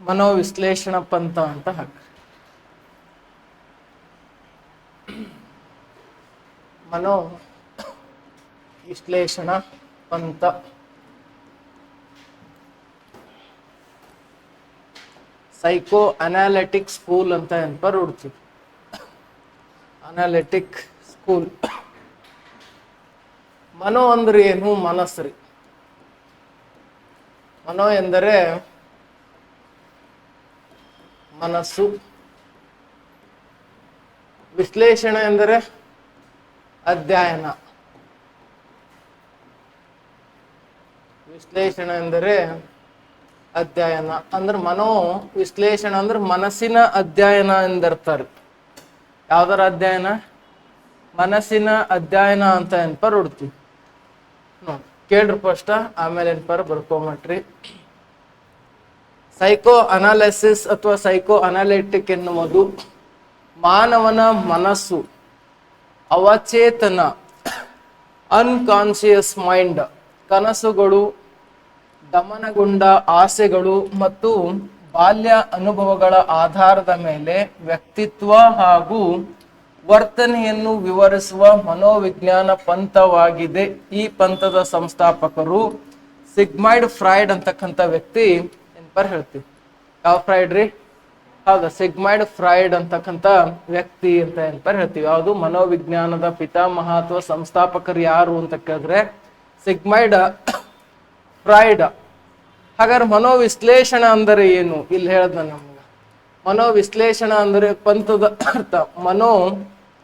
ಮನೋವಿಶ್ಲೇಷಣ ಪಂಥ ಅಂತ ಹಾಕಿ. ಮನೋ ವಿಶ್ಲೇಷಣ ಪಂಥ. ಸೈಕೋ ಅನಾಲಿಟಿಕ್ ಸ್ಕೂಲ್ ಅಂತ ಏನ್ಪರ್ ಹುಡ್ತೀವಿ. Analytic school. ಮನೋ ಅಂದ್ರೆ ಏನು? ಮನಸ್ಸು. ಮನೋ ಎಂದರೆ ಮನಸ್ಸು. ವಿಶ್ಲೇಷಣೆ ಎಂದರೆ ಅಧ್ಯಯನ. ವಿಶ್ಲೇಷಣೆ ಎಂದರೆ ಅಧ್ಯಯನ. ಅಂದ್ರೆ ಮನೋ ವಿಶ್ಲೇಷಣೆ ಅಂದ್ರೆ ಮನಸ್ಸಿನ ಅಧ್ಯಯನ ಎಂದರ್ತಾರೆ. ಯಾವ್ದಾರ ಅಧ್ಯಯನ? ಮನಸ್ಸಿನ ಅಧ್ಯಯನ ಅಂತ ಏನ್ಪರ್ ಹುಡ್ತೀವಿ. ನೋಡಿ ಕೇಳ್ರಿ ಫಸ್ಟ್, ಆಮೇಲೆ ಏನ್ಪರ್ ಬರ್ಕೊಂಬಟ್ರಿ. ಸೈಕೋ ಅನಾಲಿಸಿಸ್ ಅಥವಾ ಸೈಕೋ ಅನಾಲಿಟಿಕ್ ಎನ್ನುವುದು ಮಾನವನ ಮನಸ್ಸು, ಅವಚೇತನ ಅನ್ಕಾನ್ಶಿಯಸ್ ಮೈಂಡ್, ಕನಸುಗಳು, ದಮನಗೊಂಡ ಆಸೆಗಳು ಮತ್ತು ಬಾಲ್ಯ ಅನುಭವಗಳ ಆಧಾರದ ಮೇಲೆ ವ್ಯಕ್ತಿತ್ವ ಹಾಗೂ ವರ್ತನೆಯನ್ನು ವಿವರಿಸುವ ಮನೋವಿಜ್ಞಾನ ಪಂಥವಾಗಿದೆ. ಈ ಪಂಥದ ಸಂಸ್ಥಾಪಕರು ಸಿಗ್ಮಂಡ್ ಫ್ರಾಯ್ಡ್ ಅಂತಕ್ಕಂಥ ವ್ಯಕ್ತಿ ಏನ್ಪರ್ ಹೇಳ್ತೀವಿ. ಯಾವ ಫ್ರಾಯ್ಡ್ ರೀ? ಹೌದಾ, ಸಿಗ್ಮಂಡ್ ಫ್ರಾಯ್ಡ್ ಅಂತಕ್ಕಂಥ ವ್ಯಕ್ತಿ ಅಂತ ಏನ್ಪರ್ ಹೇಳ್ತೀವಿ. ಯಾವುದು? ಮನೋವಿಜ್ಞಾನದ ಪಿತಾಮಹ ಅಥವಾ ಸಂಸ್ಥಾಪಕರು ಯಾರು ಅಂತ ಕೇಳಿದ್ರೆ ಸಿಗ್ಮಂಡ್ ಫ್ರಾಯ್ಡ್. ಹಾಗಾದ್ರೆ ಮನೋವಿಶ್ಲೇಷಣೆ ಅಂದರೆ ಏನು? ಇಲ್ಲಿ ಹೇಳ್ದ ನಮ್ಗೆ. ಮನೋವಿಶ್ಲೇಷಣೆ ಅಂದರೆ ಪಂಥದ ಅರ್ಥ. ಮನೋ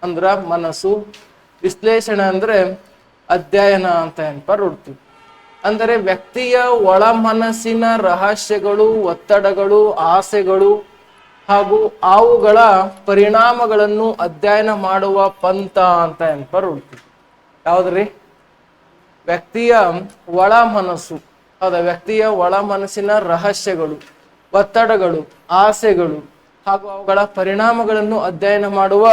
ಅಂದ್ರ ಮನಸ್ಸು, ವಿಶ್ಲೇಷಣೆ ಅಂದ್ರೆ ಅಧ್ಯಯನ ಅಂತ ಏನ್ಪರ್ ಹುಡ್ತೀವಿ. ಅಂದರೆ ವ್ಯಕ್ತಿಯ ಒಳ ಮನಸ್ಸಿನ ರಹಸ್ಯಗಳು, ಒತ್ತಡಗಳು, ಆಸೆಗಳು ಹಾಗೂ ಅವುಗಳ ಪರಿಣಾಮಗಳನ್ನು ಅಧ್ಯಯನ ಮಾಡುವ ಪಂಥ ಅಂತ ಏನ್ಪರ್ ಹುಡ್ತೀವಿ. ಯಾವ್ದ್ರಿ? ವ್ಯಕ್ತಿಯ ಒಳ ಮನಸ್ಸು. ಹೌದಾ, ವ್ಯಕ್ತಿಯ ಒಳ ಮನಸ್ಸಿನ ರಹಸ್ಯಗಳು, ಒತ್ತಡಗಳು, ಆಸೆಗಳು ಹಾಗೂ ಅವುಗಳ ಪರಿಣಾಮಗಳನ್ನು ಅಧ್ಯಯನ ಮಾಡುವ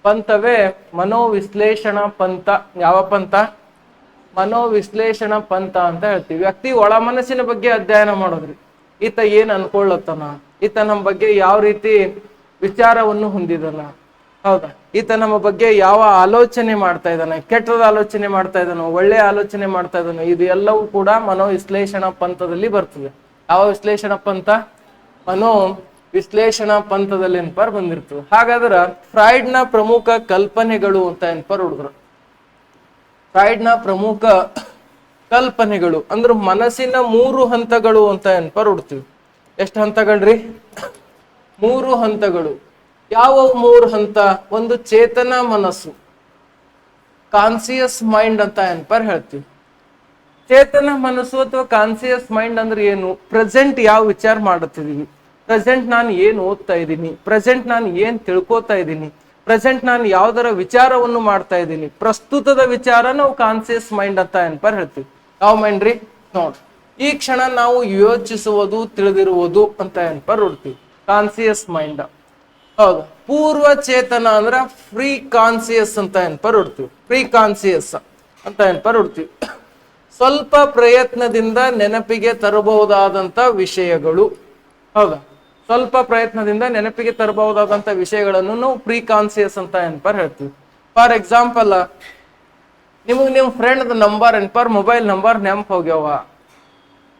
ಪಂಥವೇ ಮನೋವಿಶ್ಲೇಷಣಾ ಪಂಥ. ಯಾವ ಪಂಥ? ಮನೋವಿಶ್ಲೇಷಣಾ ಪಂಥ ಅಂತ ಹೇಳ್ತೀವಿ. ವ್ಯಕ್ತಿ ಒಳ ಮನಸ್ಸಿನ ಬಗ್ಗೆ ಅಧ್ಯಯನ ಮಾಡೋದ್ರಿ. ಈತ ಏನ್ ಅನ್ಕೊಳ್ಳತ್ತಾನ, ಈತ ನಮ್ಮ ಬಗ್ಗೆ ಯಾವ ರೀತಿ ವಿಚಾರವನ್ನು ಹೊಂದಿದಾನ, ಹೌದಾ, ಈತ ನಮ್ಮ ಬಗ್ಗೆ ಯಾವ ಆಲೋಚನೆ ಮಾಡ್ತಾ ಇದ್ದಾನೆ, ಕೆಟ್ಟದ ಆಲೋಚನೆ ಮಾಡ್ತಾ ಇದ್ದಾನೋ, ಒಳ್ಳೆಯ ಆಲೋಚನೆ ಮಾಡ್ತಾ ಇದ್ದಾನೋ, ಇದು ಎಲ್ಲವೂ ಕೂಡ ಮನೋವಿಶ್ಲೇಷಣಾ ಪಂಥದಲ್ಲಿ ಬರ್ತದೆ. ಯಾವ ವಿಶ್ಲೇಷಣಾ ಪಂಥ? ಮನೋ ವಿಶ್ಲೇಷಣಾ ಪಂಥದಲ್ಲಿ ಏನ್ಪರ್ ಬಂದಿರ್ತದೆ. ಹಾಗಾದ್ರ ಫ್ರಾಯ್ಡ್ನ ಪ್ರಮುಖ ಕಲ್ಪನೆಗಳು ಅಂತ ಏನ್ಪರ್ ಹುಡುಗರು. ಫ್ರಾಯ್ಡ್ನ ಪ್ರಮುಖ ಕಲ್ಪನೆಗಳು ಅಂದ್ರೆ ಮನಸ್ಸಿನ 3 ಹಂತಗಳು ಅಂತ ಏನ್ಪರ್ ಹುಡ್ತೀವಿ. ಎಷ್ಟು ಹಂತಗಳ್ರಿ? 3 ಹಂತಗಳು. ಯಾವ 3 ಹಂತ? ಒಂದು ಚೇತನ ಮನಸ್ಸು, ಕಾನ್ಸಿಯಸ್ ಮೈಂಡ್ ಅಂತ ಏನ್ಪರ್ ಹೇಳ್ತೀವಿ. ಚೇತನ ಮನಸ್ಸು ಅಥವಾ ಕಾನ್ಸಿಯಸ್ ಮೈಂಡ್ ಅಂದ್ರೆ ಏನು? ಪ್ರೆಸೆಂಟ್ ಯಾವ ವಿಚಾರ ಮಾಡುತ್ತಿದೀವಿ, ಪ್ರೆಸೆಂಟ್ ನಾನು ಏನು ಓದ್ತಾ ಇದ್ದೀನಿ, ಪ್ರೆಸೆಂಟ್ ನಾನು ಏನ್ ತಿಳ್ಕೊತಾ ಇದ್ದೀನಿ, ಪ್ರೆಸೆಂಟ್ ನಾನು ಯಾವ್ದರ ವಿಚಾರವನ್ನು ಮಾಡ್ತಾ ಇದ್ದೀನಿ, ಪ್ರಸ್ತುತದ ವಿಚಾರ ನಾವು ಕಾನ್ಸಿಯಸ್ ಮೈಂಡ್ ಅಂತ ಏನ್ಪರ್ ಹೇಳ್ತೀವಿ. ಯಾವ ಮೈಂಡ್ ರೀ? ನೋಡ್ರಿ, ಈ ಕ್ಷಣ ನಾವು ಯೋಚಿಸುವುದು, ತಿಳಿದಿರುವುದು ಅಂತ ಏನ್ಪರ್ ಹುಡ್ತೀವಿ, ಕಾನ್ಸಿಯಸ್ ಮೈಂಡ್. ಹೌದು. ಪೂರ್ವ ಚೇತನ ಅಂದ್ರ ಫ್ರೀ ಕಾನ್ಸಿಯಸ್ ಅಂತ ಏನ್ಪರ್ ಹುಡ್ತೀವಿ. ಫ್ರೀ ಕಾನ್ಸಿಯಸ್ ಅಂತ ಏನ್ಪರ್ ಹುಡ್ತೀವಿ. ಸ್ವಲ್ಪ ಪ್ರಯತ್ನದಿಂದ ನೆನಪಿಗೆ ತರಬಹುದಾದಂತ ವಿಷಯಗಳು. ಹೌದಾ, ಸ್ವಲ್ಪ ಪ್ರಯತ್ನದಿಂದ ನೆನಪಿಗೆ ತರಬಹುದಾದಂತ ವಿಷಯಗಳನ್ನು ನಾವು ಫ್ರೀ ಕಾನ್ಸಿಯಸ್ ಅಂತ ಏನ್ಪರ್ ಹೇಳ್ತೀವಿ. ಫಾರ್ ಎಕ್ಸಾಂಪಲ್, ನಿಮಗೆ ನಿಮ್ಮ ಫ್ರೆಂಡ್ ನಂಬರ್ ಏನ್ಪರ್ ಮೊಬೈಲ್ ನಂಬರ್ ನೆನಪು ಹೋಗ್ಯಾವ,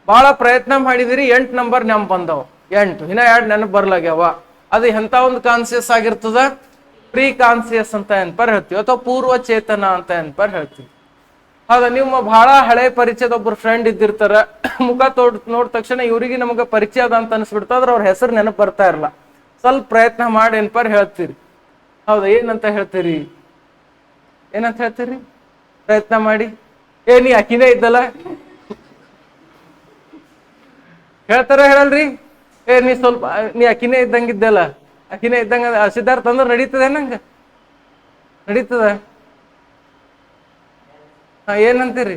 ಬಹಳ ಪ್ರಯತ್ನ ಮಾಡಿದಿರಿ, 8 ನಂಬರ್ ನೆನಪು ಬಂದವ, 8 ಇನ್ನ 2 ನೆನಪು ಬರ್ಲಾಗ್ಯಾವ. ಅದು ಎಂತ ಒಂದು ಕಾನ್ಸಿಯಸ್ ಆಗಿರ್ತದ? ಫ್ರೀ ಕಾನ್ಸಿಯಸ್ ಅಂತ ಏನ್ಪರ್ ಹೇಳ್ತೀವಿ, ಅಥವಾ ಪೂರ್ವ ಚೇತನ ಅಂತ ಏನ್ಪರ್ ಹೇಳ್ತೀವಿ. ಹೌದಾ, ನಿಮ್ಮ ಬಹಳ ಹಳೆ ಪರಿಚಯದ ಒಬ್ಬರು ಫ್ರೆಂಡ್ ಇದ್ದಿರ್ತಾರ, ಮುಖ ನೋಡಿದ ತಕ್ಷಣ ಇವ್ರಿಗೆ ನಮಗೆ ಪರಿಚಯ ಅದ ಅಂತ ಅನ್ಸ್ಬಿಡ್ತಾದ್ರೆ ಅವ್ರ ಹೆಸರು ನೆನಪು ಬರ್ತಾ ಇರಲ್ಲ. ಸ್ವಲ್ಪ ಪ್ರಯತ್ನ ಮಾಡಿ ಏನ್ಪರ್ ಹೇಳ್ತೀರಿ. ಹೌದಾ, ಏನಂತ ಹೇಳ್ತೀರಿ? ಏನಂತ ಹೇಳ್ತೀರಿ? ಪ್ರಯತ್ನ ಮಾಡಿ. ನೀ ಅಕ್ಕಿನೇ ಇದ್ದಲ್ಲ ಹೇಳ್ತಾರ ಹೇಳಲ್ರಿ? ನೀ ಅಕ್ಕಿನೇ ಇದ್ದಂಗಿದ್ದಲ್ಲ, ಅಕ್ಕಿನೇ ಇದ್ದಂಗ ಸಿದ್ಧಾರ್ಥ ಅಂದ್ರೆ ನಡೀತದೆ ನಂಗ? ನಡೀತದ? ಏನಂತೀರಿ?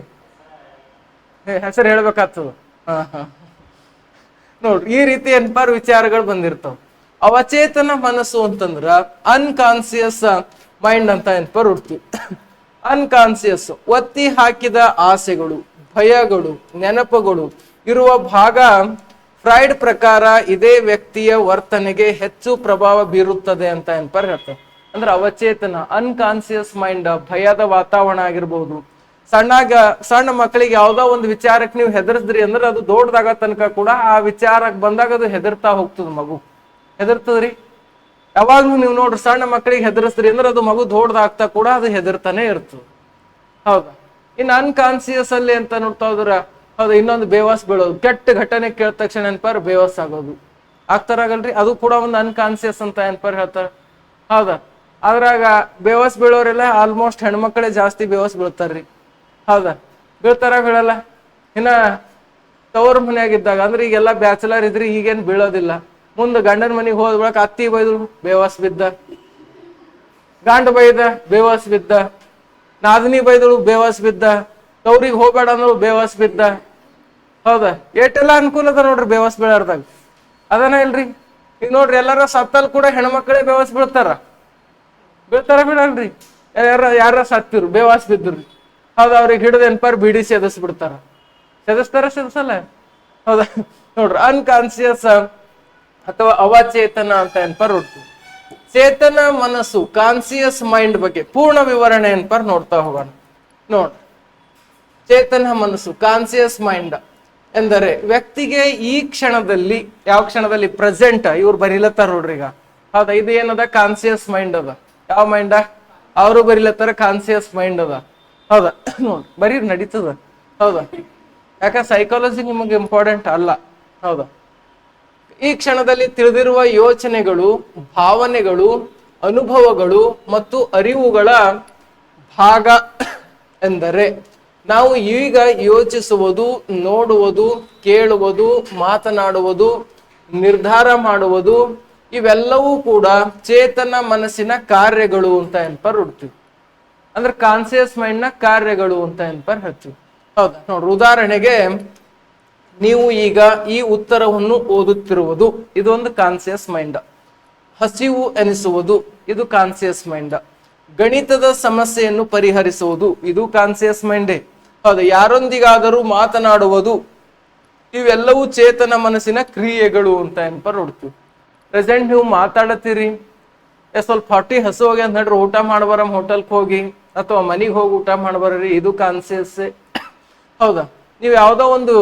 ಹೆಸರು ಹೇಳ್ಬೇಕಾಗ್ತದ. ನೋಡ್ರಿ, ಈ ರೀತಿ ಏನ್ಪಾರು ವಿಚಾರಗಳು ಬಂದಿರ್ತಾವ. ಅವಚೇತನ ಮನಸ್ಸು ಅಂತಂದ್ರ ಅನ್ಕಾನ್ಸಿಯಸ್ ಮೈಂಡ್ ಅಂತ ಏನ್ಪಾರು ಹುಡ್ತೀವಿ. ಅನ್ಕಾನ್ಸಿಯಸ್ ಒತ್ತಿ ಹಾಕಿದ ಆಸೆಗಳು, ಭಯಗಳು, ನೆನಪುಗಳು ಇರುವ ಭಾಗ ಫ್ರಾಯ್ಡ್ ಪ್ರಕಾರ ಇದೇ ವ್ಯಕ್ತಿಯ ವರ್ತನೆಗೆ ಹೆಚ್ಚು ಪ್ರಭಾವ ಬೀರುತ್ತದೆ ಅಂತ ಏನ್ಪರ್ ಹೇಳ್ತಾರೆ. ಅಂದ್ರೆ ಅವಚೇತನ ಅನ್ಕಾನ್ಸಿಯಸ್ ಮೈಂಡ್, ಭಯದ ವಾತಾವರಣ ಆಗಿರ್ಬೋದು. ಸಣ್ಣ ಮಕ್ಕಳಿಗೆ ಯಾವ್ದೋ ಒಂದು ವಿಚಾರಕ್ಕೆ ನೀವು ಹೆದರ್ಸ್ದ್ರಿ ಅಂದ್ರೆ ಅದು ದೊಡ್ಡದಾಗ ತನಕ ಕೂಡ ಆ ವಿಚಾರಕ್ಕೆ ಬಂದಾಗ ಅದು ಹೆದರ್ತಾ ಹೋಗ್ತದ. ಮಗು ಹೆದರ್ತದ್ರಿ. ಯಾವಾಗ್ಲೂ ನೀವು ನೋಡ್ರಿ ಸಣ್ಣ ಮಕ್ಕಳಿಗೆ ಹೆದರ್ಸ್ದ್ರಿ ಅಂದ್ರೆ ಅದು ಮಗು ದೊಡ್ಡದಾಗ್ತಾ ಕೂಡ ಅದು ಹೆದರ್ತಾನೆ ಇರ್ತದೆ. ಹೌದಾ. ಇನ್ನು ಅನ್ಕಾನ್ಸಿಯಸ್ ಅಲ್ಲಿ ಅಂತ ನೋಡ್ತಾ ಹೋದ್ರ ಹೌದಾ, ಇನ್ನೊಂದು ಬೇವಾಸ್ ಬೀಳೋದು, ಕೆಟ್ಟ ಘಟನೆ ಕೇಳಿದ ತಕ್ಷಣ ಏನ್ಪಾರ ಬೇವಾಸ್ ಆಗೋದು ಆಗ್ತಾರಾಗಲ್ರಿ, ಅದು ಕೂಡ ಒಂದು ಅನ್ಕಾನ್ಸಿಯಸ್ ಅಂತ ಏನ್ಪಾರ ಹೇಳ್ತಾರ. ಹೌದಾ. ಅದ್ರಾಗ ಬೇವಾಸ್ ಬೀಳೋರೆಲ್ಲ ಆಲ್ಮೋಸ್ಟ್ ಹೆಣ್ಮಕ್ಳೇ ಜಾಸ್ತಿ ಬೇವಾಸ್ ಬೀಳ್ತಾರ್ರಿ. ಹೌದಾ. ಬೀಳ್ತಾರ ಬೀಳಲ್ಲ. ಇನ್ನ ತವ್ರ ಮನೆಯಾಗಿದ್ದಾಗ ಅಂದ್ರೆ ಈಗೆಲ್ಲ ಬ್ಯಾಚುಲರ್ ಇದ್ರಿ ಈಗೇನ್ ಬೀಳೋದಿಲ್ಲ. ಮುಂದೆ ಗಂಡನ ಮನೆಗೆ ಹೋದ ಬಳಕ ಅತ್ತಿ ಬೈದು ಬೇವಾಸ್ ಬಿದ್ದ, ಗಂಡ ಬೈದ ಬೇವಾಸ್ ಬಿದ್ದ, ನಾದಿನಿ ಬೈದಳು ಬೇವಾಸ್ ಬಿದ್ದ, ತವ್ರಿಗೆ ಹೋಗ್ಬೇಡ ಅಂದ್ರು ಬೇವಾಸ್ ಬಿದ್ದ. ಹೌದಾ. ಎಷ್ಟೆಲ್ಲ ಅನುಕೂಲ ಅದ ನೋಡ್ರಿ ಬೇವಾಸ್ ಬೀಳಾರ್ದಾಗ. ಅದನ್ನ ಇಲ್ರಿ. ಈಗ ನೋಡ್ರಿ ಎಲ್ಲಾರ ಸತ್ತಲ್ ಕೂಡ ಹೆಣ್ಮಕ್ಳೇ ಬೇವಾಸ್ ಬೀಳ್ತಾರ ಬೀಳಲ್ರಿ. ಯಾರ ಸತ್ತಿರು ಬೇವಾಸ್ ಬಿದ್ದುರಿ. ಹೌದಾ. ಅವ್ರಿಗೆ ಹಿಡಿದು ಏನ್ಪಾರ ಬಿಡಿ ಸೆದಸ್ಬಿಡ್ತಾರ. ಸೆದಸ್ಸಲ್ಲ. ಹೌದಾ. ನೋಡ್ರಿ ಅನ್ಕಾನ್ಸಿಯಸ್ ಅಥವಾ ಅವಚೇತನ ಅಂತ ಏನ್ಪಾರ ನೋಡ್ತೀವಿ. ಚೇತನ ಮನಸ್ಸು ಕಾನ್ಸಿಯಸ್ ಮೈಂಡ್ ಬಗ್ಗೆ ಪೂರ್ಣ ವಿವರಣೆ ಏನ್ಪಾರ ನೋಡ್ತಾ ಹೋಗೋಣ. ನೋಡ್ರಿ, ಚೇತನ ಮನಸ್ಸು ಕಾನ್ಸಿಯಸ್ ಮೈಂಡ್ ಎಂದರೆ ವ್ಯಕ್ತಿಗೆ ಈ ಕ್ಷಣದಲ್ಲಿ, ಯಾವ ಕ್ಷಣದಲ್ಲಿ, ಪ್ರೆಸೆಂಟ್ ಇವ್ರು ಬರೀಲತ್ತಾರ ನೋಡ್ರಿ ಈಗ. ಹೌದಾ. ಇದು ಏನದ ಕಾನ್ಸಿಯಸ್ ಮೈಂಡ್ ಅದ. ಯಾವ ಮೈಂಡ? ಅವರು ಬರೀಲತ್ತಾರ ಕಾನ್ಸಿಯಸ್ ಮೈಂಡ್ ಅದ. ಹೌದಾ. ನೋಡ್ರಿ ಬರೀ ನಡೀತದ. ಹೌದಾ. ಯಾಕ ಸೈಕಾಲಜಿ ನಿಮಗೆ ಇಂಪಾರ್ಟೆಂಟ್ ಅಲ್ಲ. ಹೌದಾ. ಈ ಕ್ಷಣದಲ್ಲಿ ತಿಳಿದಿರುವ ಯೋಚನೆಗಳು, ಭಾವನೆಗಳು, ಅನುಭವಗಳು ಮತ್ತು ಅರಿವುಗಳ ಭಾಗ ಎಂದರೆ ನಾವು ಈಗ ಯೋಚಿಸುವುದು, ನೋಡುವುದು, ಕೇಳುವುದು, ಮಾತನಾಡುವುದು, ನಿರ್ಧಾರ ಮಾಡುವುದು ಇವೆಲ್ಲವೂ ಕೂಡ ಚೇತನ ಮನಸ್ಸಿನ ಕಾರ್ಯಗಳು ಅಂತ ಏನ್ಪರ್ ಹುಡ್ತೀವಿ. ಅಂದ್ರೆ ಕಾನ್ಸಿಯಸ್ ಮೈಂಡ್ ನ ಕಾರ್ಯಗಳು ಅಂತ ಏನ್ಪರ್ ಹೇಳ್ತೀವಿ. ಹೌದಾ. ನೋಡ್ರಿ, ಉದಾಹರಣೆಗೆ ನೀವು ಈಗ ಈ ಉತ್ತರವನ್ನು ಓದುತ್ತಿರುವುದು ಇದೊಂದು ಕಾನ್ಸಿಯಸ್ ಮೈಂಡ್. ಹಸಿವು ಎನಿಸುವುದು ಇದು ಕಾನ್ಸಿಯಸ್ ಮೈಂಡ್. ಗಣಿತದ ಸಮಸ್ಯೆಯನ್ನು ಪರಿಹರಿಸುವುದು ಇದು ಕಾನ್ಸಿಯಸ್ ಮೈಂಡೇ. ಹೌದು. ಯಾರೊಂದಿಗಾದರೂ ಮಾತನಾಡುವುದು ಇವೆಲ್ಲವೂ ಚೇತನ ಮನಸ್ಸಿನ ಕ್ರಿಯೆಗಳು ಅಂತ ಏನ್ಪರ್ ನೋಡ್ತೀವಿ. ಪ್ರೆಸೆಂಟ್ ನೀವು ಮಾತಾಡತ್ತೀರಿ, ಸ್ವಲ್ಪ ಹೊಟ್ಟಿ ಹಸು ಹೋಗಿ ಅಂತ ಹೇಳ್ರಿ, ಊಟ ಮಾಡ್ಬಾರ ಹೋಟೆಲ್ಗೆ ಹೋಗಿ ಅಥವಾ ಮನೆಗೆ ಹೋಗಿ ಊಟ ಮಾಡ್ಬಾರ್ರಿ, ಇದು ಕಾನ್ಸಿಯಸ್. ಹೌದಾ. ನೀವು ಯಾವ್ದೋ ಒಂದು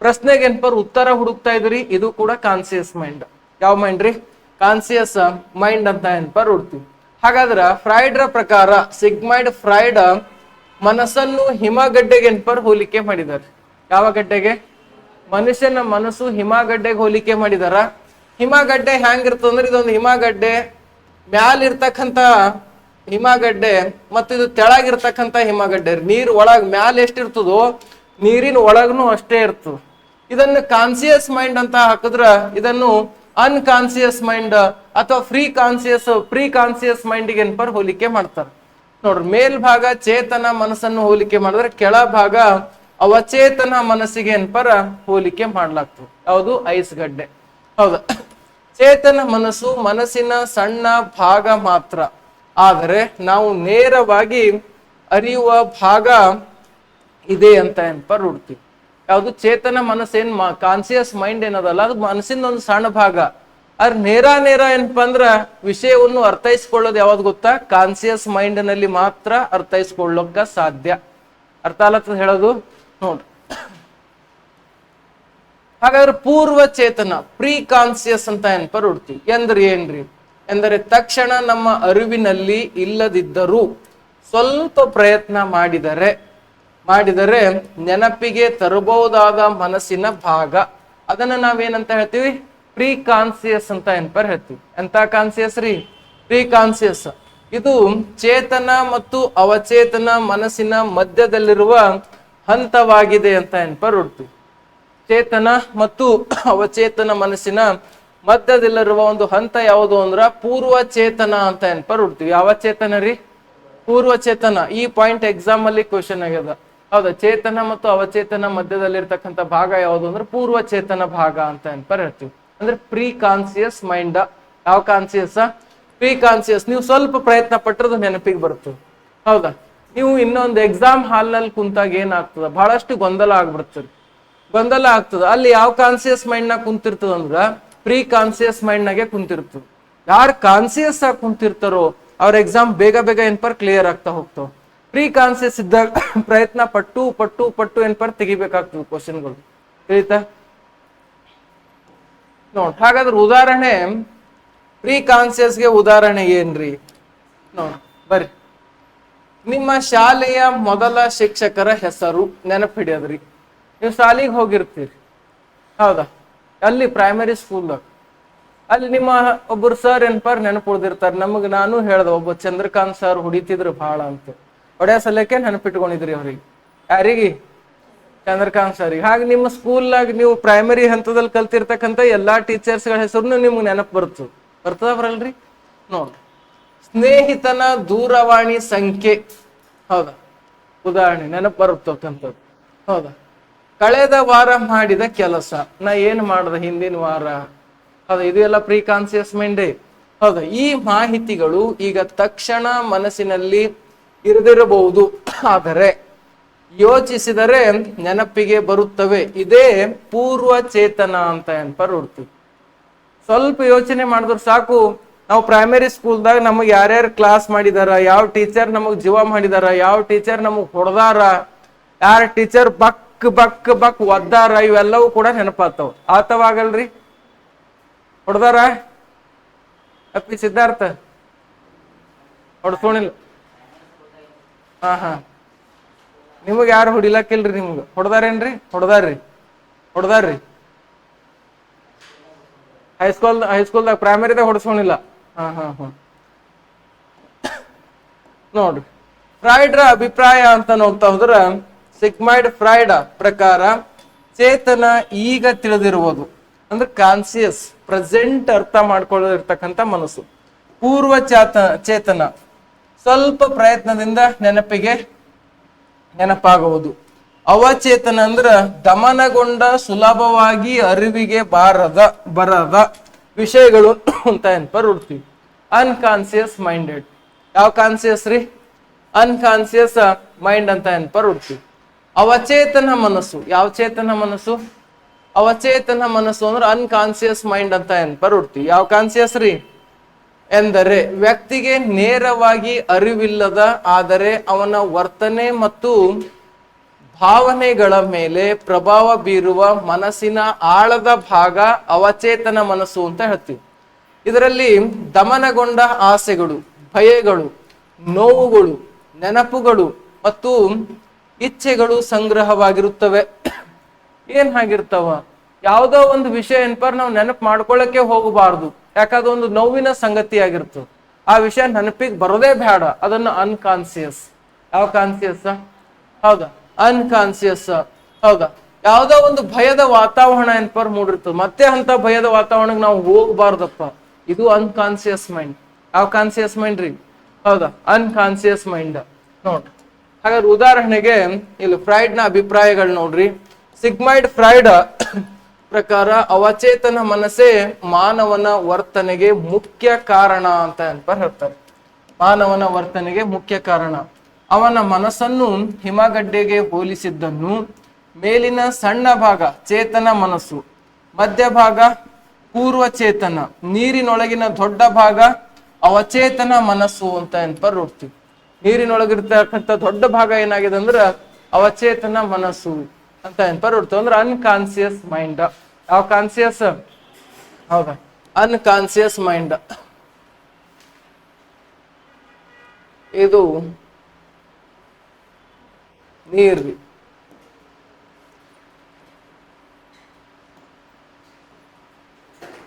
ಪ್ರಶ್ನೆಗೆ ಏನ್ಪರ್ ಉತ್ತರ ಹುಡುಕ್ತಾ ಇದ್ರಿ, ಇದು ಕೂಡ ಕಾನ್ಸಿಯಸ್ ಮೈಂಡ್. ಯಾವ ಮೈಂಡ್ ರೀ? ಕಾನ್ಸಿಯಸ್ ಮೈಂಡ್ ಅಂತ ಏನ್ಪರ್ ಹುಡ್ತೀವಿ. ಹಾಗಾದ್ರ ಫ್ರಾಯ್ಡ್ರ ಪ್ರಕಾರ, ಸಿಗ್ಮೈಡ್ ಫ್ರಾಯ್ಡ್ ಮನಸ್ಸನ್ನು ಹಿಮಗಡ್ಡೆಗೆ ಏನ್ಪರ್ ಹೋಲಿಕೆ ಮಾಡಿದ್ದಾರೆ. ಯಾವ ಗಡ್ಡೆಗೆ? ಮನುಷ್ಯನ ಮನಸ್ಸು ಹಿಮಗಡ್ಡೆಗೆ ಹೋಲಿಕೆ ಮಾಡಿದಾರ. ಹಿಮಗಡ್ಡೆ ಹೆಂಗಿರ್ತದಂದ್ರೆ ಇದೊಂದು ಹಿಮಗಡ್ಡೆ, ಮ್ಯಾಲಿರ್ತಕ್ಕಂಥ ಹಿಮಗಡ್ಡೆ ಮತ್ತು ಇದು ತೆಳಗಿರ್ತಕ್ಕಂಥ ಹಿಮಗಡ್ಡೆ. ನೀರ್ ಒಳಗ್ ಮ್ಯಾಲ ಎಷ್ಟಿರ್ತದೋ ನೀರಿನ ಒಳಗನು ಅಷ್ಟೇ ಇರ್ತದ. ಇದನ್ನು ಕಾನ್ಸಿಯಸ್ ಮೈಂಡ್ ಅಂತ ಹಾಕಿದ್ರ ಇದನ್ನು ಅನ್ಕಾನ್ಸಿಯಸ್ ಮೈಂಡ್ ಅಥವಾ ಪ್ರೀ ಕಾನ್ಸಿಯಸ್ ಮೈಂಡಿಗೆ ಏನ್ಪರ್ ಹೋಲಿಕೆ ಮಾಡ್ತಾರೆ. ನೋಡ್ರಿ, ಮೇಲ್ಭಾಗ ಚೇತನ ಮನಸ್ಸನ್ನು ಹೋಲಿಕೆ ಮಾಡಿದ್ರೆ ಕೆಳಭಾಗ ಅವಚೇತನ ಮನಸ್ಸಿಗೆ ಏನ್ಪರ ಹೋಲಿಕೆ ಮಾಡ್ಲಾಗ್ತದೆ. ಯಾವುದು? ಐಸ್ ಗಡ್ಡೆ. ಹೌದಾ. ಚೇತನ ಮನಸ್ಸು ಮನಸ್ಸಿನ ಸಣ್ಣ ಭಾಗ ಮಾತ್ರ, ಆದರೆ ನಾವು ನೇರವಾಗಿ ಅರಿಯುವ ಭಾಗ ಇದೆ ಅಂತ ಏನ್ಪರ್ ನೋಡ್ತೀವಿ. ಯಾವುದು? ಚೇತನ ಮನಸ್ಸೇನ್ ಕಾನ್ಸಿಯಸ್ ಮೈಂಡ್ ಏನದಲ್ಲ ಅದು ಮನಸ್ಸಿನ ಒಂದು ಸಣ್ಣ ಭಾಗ. ಅದ್ರ ನೇರ ಏನಪ್ಪ ಅಂದ್ರ ವಿಷಯವನ್ನು ಅರ್ಥೈಸ್ಕೊಳ್ಳೋದು ಯಾವ್ದು ಗೊತ್ತಾ? ಕಾನ್ಸಿಯಸ್ ಮೈಂಡ್ ನಲ್ಲಿ ಮಾತ್ರ ಅರ್ಥೈಸ್ಕೊಳ್ಳೋಕ ಸಾಧ್ಯ. ಅರ್ಥ ಆಲತ್ತದ ಹೇಳೋದು ನೋಡ್ರಿ. ಹಾಗಾದ್ರೆ ಪೂರ್ವ ಚೇತನ ಪ್ರೀ ಕಾನ್ಸಿಯಸ್ ಅಂತ ಏನ್ಪರ್ ನೋಡ್ತೀವಿ. ಎಂದ್ರೆ ಏನ್ರಿ? ಎಂದರೆ ತಕ್ಷಣ ನಮ್ಮ ಅರಿವಿನಲ್ಲಿ ಇಲ್ಲದಿದ್ದರೂ ಸ್ವಲ್ಪ ಪ್ರಯತ್ನ ಮಾಡಿದರೆ ನೆನಪಿಗೆ ತರಬಹುದಾದ ಮನಸ್ಸಿನ ಭಾಗ, ಅದನ್ನ ನಾವೇನಂತ ಹೇಳ್ತೀವಿ? ಪ್ರೀ ಕಾನ್ಸಿಯಸ್ ಅಂತ ಏನ್ಪರ್ ಹೇಳ್ತೀವಿ. ಎಂತ ಕಾನ್ಸಿಯಸ್ ರೀ? Pre conscious. ಇದು ಚೇತನ ಮತ್ತು ಅವಚೇತನ ಮನಸ್ಸಿನ ಮಧ್ಯದಲ್ಲಿರುವ ಹಂತವಾಗಿದೆ ಅಂತ ಏನ್ಪರ್ ನೋಡ್ತೀವಿ. ಚೇತನ ಮತ್ತು ಅವಚೇತನ ಮನಸ್ಸಿನ ಮಧ್ಯದಲ್ಲಿರುವ ಒಂದು ಹಂತ ಯಾವುದು ಅಂದ್ರ ಪೂರ್ವ ಚೇತನ ಅಂತ ಏನ್ಪರ್ ನೋಡ್ತೀವಿ. ಯಾವ ಚೇತನ ರೀ? ಪೂರ್ವ ಚೇತನ. ಈ ಪಾಯಿಂಟ್ ಎಕ್ಸಾಮ್ ಅಲ್ಲಿ ಕ್ವಶನ್ ಆಗ್ಯದ. ಹೌದಾ. ಚೇತನ ಮತ್ತು ಅವಚೇತನ ಮಧ್ಯದಲ್ಲಿರ್ತಕ್ಕಂಥ ಭಾಗ ಯಾವುದು ಅಂದ್ರೆ ಪೂರ್ವ ಚೇತನ ಭಾಗ ಅಂತ ಏನ್ಪರ್ ಹೇಳ್ತೀವಿ. ಅಂದ್ರೆ ಪ್ರೀ ಕಾನ್ಸಿಯಸ್ ಮೈಂಡ್. ಯಾವ ಕಾನ್ಸಿಯಸ್? Pre conscious. ನೀವು ಸ್ವಲ್ಪ ಪ್ರಯತ್ನ ಪಟ್ಟರೆ ನೆನಪಿಗೆ ಬರ್ತದೆ. ಹೌದಾ. ನೀವು ಇನ್ನೊಂದು ಎಕ್ಸಾಮ್ ಹಾಲ್ ನಲ್ಲಿ ಕುಂತಾಗ ಏನಾಗ್ತದ, ಬಹಳಷ್ಟು ಗೊಂದಲ ಆಗ್ಬಿಡ್ತದೆ. ಗೊಂದಲ ಆಗ್ತದ. ಅಲ್ಲಿ ಯಾವ ಕಾನ್ಸಿಯಸ್ ಮೈಂಡ್ ನಾಗ ಕುಂತಿರ್ತದ ಅಂದ್ರ ಪ್ರೀ ಕಾನ್ಸಿಯಸ್ ಮೈಂಡ್ ನಾಗೆ ಕುಂತಿರ್ತದ. ಯಾರು ಕಾನ್ಸಿಯಸ್ ಆಗಿ ಕುಂತಿರ್ತಾರೋ ಅವ್ರ ಎಕ್ಸಾಮ್ ಬೇಗ ಬೇಗ ಏನ್ಪರ್ ಕ್ಲಿಯರ್ ಆಗ್ತಾ ಹೋಗ್ತಾವ. ಪ್ರೀ ಕಾನ್ಸಿಯಸ್ ಇದ್ದಾಗ ಪ್ರಯತ್ನ ಪಟ್ಟು ಪಟ್ಟು ಪಟ್ಟು ಏನ್ಪರ್ ತೆಗಿಬೇಕಾಗ್ತದೆ ಕ್ವಶನ್ಗಳು. ತಿಳಿತಾ ನೋಡ್. ಹಾಗಾದ್ರೆ ಉದಾಹರಣೆ ಪ್ರೀ ಕಾನ್ಸಿಯಸ್ಗೆ ಉದಾಹರಣೆ ಏನ್ರಿ ನೋಡ್ ಬರ್ರಿ. ನಿಮ್ಮ ಶಾಲೆಯ ಮೊದಲ ಶಿಕ್ಷಕರ ಹೆಸರು ನೆನಪು ಹಿಡಿಯೋದ್ರಿ. ನೀವು ಶಾಲೆಗೆ ಹೋಗಿರ್ತೀರಿ, ಹೌದಾ? ಅಲ್ಲಿ ಪ್ರೈಮರಿ ಸ್ಕೂಲ್ದಾಗ ಅಲ್ಲಿ ನಿಮ್ಮ ಒಬ್ಬರು ಸರ್ ಏನ್ಪರ್ ನೆನಪು ಉಳ್ದಿರ್ತಾರೆ. ನಮಗೆ ನಾನು ಹೇಳ್ದೆ, ಒಬ್ಬ ಚಂದ್ರಕಾಂತ್ ಸರ್ ಹೊಡಿತಿದ್ರು ಬಹಳ ಅಂತ. ಹೊಡೆಯ ಸಲಕ್ಕೆ ನೆನಪಿಟ್ಕೊಂಡಿದ್ರಿ ಅವ್ರಿಗೆ. ಯಾರಿಗೆ? ಚಂದ್ರಕಾಂತ್ ಸರಿಗೆ. ಹಾಗೆ ನಿಮ್ಮ ಸ್ಕೂಲ್ನಾಗ ನೀವು ಪ್ರೈಮರಿ ಹಂತದಲ್ಲಿ ಕಲ್ತಿರ್ತಕ್ಕಂಥ ಎಲ್ಲಾ ಟೀಚರ್ಸ್ಗಳ ಹೆಸರು ನಿಮ್ಗೆ ನೆನಪು ಬರ್ತದ ಬರಲ್ರಿ? ನೋಡ್ರಿ, ಸ್ನೇಹಿತನ ದೂರವಾಣಿ ಸಂಖ್ಯೆ, ಹೌದಾ? ಉದಾಹರಣೆ ನೆನಪು ಬರುತ್ತಕ್ಕಂಥದ್ದು, ಹೌದಾ? ಕಳೆದ ವಾರ ಮಾಡಿದ ಕೆಲಸ, ನಾ ಏನ್ ಮಾಡ್ದೆ ಹಿಂದಿನ ವಾರ, ಹೌದಾ? ಇದು ಎಲ್ಲ ಪ್ರೀ ಕಾನ್ಸಿಯಸ್ ಮೈಂಡೇ, ಹೌದಾ? ಈ ಮಾಹಿತಿಗಳು ಈಗ ತಕ್ಷಣ ಮನಸ್ಸಿನಲ್ಲಿ ಇರದಿರಬಹುದು, ಆದರೆ ಯೋಚಿಸಿದರೆ ನೆನಪಿಗೆ ಬರುತ್ತವೆ. ಇದೇ ಪೂರ್ವ ಚೇತನ ಅಂತ ಏನ್ಪರ್ ಹೊಡ್ತೀವಿ. ಸ್ವಲ್ಪ ಯೋಚನೆ ಮಾಡಿದ್ರು ಸಾಕು. ನಾವು ಪ್ರೈಮರಿ ಸ್ಕೂಲ್ದಾಗ ನಮಗೆ ಯಾರ್ಯಾರು ಕ್ಲಾಸ್ ಮಾಡಿದಾರ, ಯಾವ ಟೀಚರ್ ನಮಗ್ ಜೀವ ಮಾಡಿದಾರ, ಯಾವ ಟೀಚರ್ ನಮಗ್ ಹೊಡೆದಾರ, ಯಾರ ಟೀಚರ್ ಬಕ್ ಬಕ್ ಬಕ್ ಒದ್ದಾರ, ಇವೆಲ್ಲವೂ ಕೂಡ ನೆನಪಾಗ್ತಾವ. ಆತವಾಗಲ್ರಿ? ಹೊಡೆದಾರ ಅಪ್ಪಿ ಸಿದ್ಧಾರ್ಥ ಹೊಡ್ಸೋಣಿಲ್ಲ? ಹಾ ನಿಮಗ್ ಯಾರು ಹೊಡಿಲಕ್ಕಿಲ್ರಿ? ನಿಮ್ಗ ಹೊಡೆದಾರೇನ್ರಿ? ಹೊಡೆದಾರ್ರಿ ಹೈಸ್ಕೂಲ್ದಾಗ ಪ್ರೈಮರಿದಾಗ ಹೊಡ್ಸೋಣಿಲ್ಲ? ಹಾ ನೋಡ್ರಿ, ಫ್ರಾಯ್ಡ್ರ ಅಭಿಪ್ರಾಯ ಅಂತ ನೋಡ್ತಾ ಹೋದ್ರ, ಸಿಗ್ಮೈಡ್ ಫ್ರಾಯ್ಡ್ ಪ್ರಕಾರ ಚೇತನ ಈಗ ತಿಳಿದಿರುವುದು ಅಂದ್ರೆ ಕಾನ್ಸಿಯಸ್ ಪ್ರೆಸೆಂಟ್ ಅರ್ಥ ಮಾಡ್ಕೊಳ್ಳಿರ್ತಕ್ಕಂಥ ಮನಸ್ಸು. ಪೂರ್ವ ಚೇತನ ಸ್ವಲ್ಪ ಪ್ರಯತ್ನದಿಂದ ನೆನಪಾಗುವುದು. ಅವಚೇತನ ಅಂದ್ರ ದಮನಗೊಂಡ ಸುಲಭವಾಗಿ ಅರಿವಿಗೆ ಬರದ ವಿಷಯಗಳು ಅಂತ ಏನ್ಪರ್ ಹುಡ್ತೀವಿ. Unconscious minded. ಯಾವ ಕಾನ್ಸಿಯಸ್ ರೀ? ಅನ್ಕಾನ್ಸಿಯಸ್ ಮೈಂಡ್ ಅಂತ ಏನ್ಪರ್ ಹುಡ್ತೀವಿ. ಅವಚೇತನ ಮನಸ್ಸು. ಯಾವ ಚೇತನ ಮನಸ್ಸು? ಅವಚೇತನ ಮನಸ್ಸು ಅಂದ್ರೆ ಅನ್ಕಾನ್ಸಿಯಸ್ ಮೈಂಡ್ ಅಂತ ಏನ್ಪರ್ ಹುಡ್ತೀವಿ. ಯಾವ ಕಾನ್ಸಿಯಸ್ ರೀ? ಎಂದರೆ ವ್ಯಕ್ತಿಗೆ ನೇರವಾಗಿ ಅರಿವಿಲ್ಲದ, ಆದರೆ ಅವನ ವರ್ತನೆ ಮತ್ತು ಭಾವನೆಗಳ ಮೇಲೆ ಪ್ರಭಾವ ಬೀರುವ ಮನಸ್ಸಿನ ಆಳದ ಭಾಗ ಅವಚೇತನ ಮನಸ್ಸು ಅಂತ ಹೇಳ್ತೀವಿ. ಇದರಲ್ಲಿ ದಮನಗೊಂಡ ಆಸೆಗಳು, ಭಯಗಳು, ನೋವುಗಳು, ನೆನಪುಗಳು ಮತ್ತು ಇಚ್ಛೆಗಳು ಸಂಗ್ರಹವಾಗಿರುತ್ತವೆ. ಏನ್ ಹಾಗಿರ್ತಾವ? ಯಾವುದೋ ಒಂದು ವಿಷಯ ಏನ್ಪರ್ ನಾವು ನೆನಪು ಮಾಡ್ಕೊಳ್ಳಕ್ಕೆ ಹೋಗಬಾರ್ದು, ಯಾಕಂದ್ರೆ ಒಂದು ನೋವಿನ ಸಂಗತಿ ಆಗಿರ್ತದೆ. ಆ ವಿಷಯ ನೆನಪಿಗೆ ಬರೋದೇ ಬೇಡ. ಅದನ್ನು ಅನ್ಕಾನ್ಸಿಯಸ್. ಯಾವ ಕಾನ್ಸಿಯಸ್? ಹೌದಾ? ಅನ್ಕಾನ್ಸಿಯಸ್. ಹೌದಾ? ಯಾವ್ದೋ ಒಂದು ಭಯದ ವಾತಾವರಣ ಏನ್ಪರ್ ಮೂಡಿರ್ತದೆ, ಮತ್ತೆ ಅಂತ ಭಯದ ವಾತಾವರಣಕ್ಕೆ ನಾವು ಹೋಗ್ಬಾರ್ದಪ್ಪ. ಇದು ಅನ್ಕಾನ್ಸಿಯಸ್ ಮೈಂಡ್. ಯಾವ ಕಾನ್ಸಿಯಸ್ ಮೈಂಡ್ ರೀ? ಹೌದಾ? Unconscious mind. ನೋಡ್ರಿ, ಹಾಗಾದ್ರೆ ಉದಾಹರಣೆಗೆ ಇಲ್ಲಿ ಫ್ರಾಯ್ಡ್ ನ ಅಭಿಪ್ರಾಯಗಳು ನೋಡ್ರಿ. ಸಿಗ್ಮೈಡ್ ಫ್ರಾಯ್ಡ್ ಪ್ರಕಾರ ಅವಚೇತನ ಮನಸ್ಸೇ ಮಾನವನ ವರ್ತನೆಗೆ ಮುಖ್ಯ ಕಾರಣ ಅಂತ ಏನ್ಪರ್ ಹೇಳ್ತಾರೆ. ಮಾನವನ ವರ್ತನೆಗೆ ಮುಖ್ಯ ಕಾರಣ. ಅವನ ಮನಸ್ಸನ್ನು ಹಿಮಗಡ್ಡೆಗೆ ಹೋಲಿಸಿದ್ದನ್ನು ಮೇಲಿನ ಸಣ್ಣ ಭಾಗ ಚೇತನ ಮನಸ್ಸು, ಮಧ್ಯಭಾಗ ಪೂರ್ವ ಚೇತನ, ನೀರಿನೊಳಗಿನ ದೊಡ್ಡ ಭಾಗ ಅವಚೇತನ ಮನಸ್ಸು ಅಂತ ಏನ್ಪರ್ ನೋಡ್ತೀವಿ. ನೀರಿನೊಳಗಿರ್ತಕ್ಕಂಥ ದೊಡ್ಡ ಭಾಗ ಏನಾಗಿದೆ ಅಂದ್ರೆ ಅವಚೇತನ ಮನಸ್ಸು ಅಂತ ಏನ್ಪರ್ ನೋಡ್ತೀವಿ. ಅಂದ್ರೆ ಅನ್ಕಾನ್ಸಿಯಸ್ ಮೈಂಡ್. ಯಾವ ಕಾನ್ಸಿಯಸ್? ಹೌದಾ? Unconscious mind. ಇದು ನೀರ್ರಿ.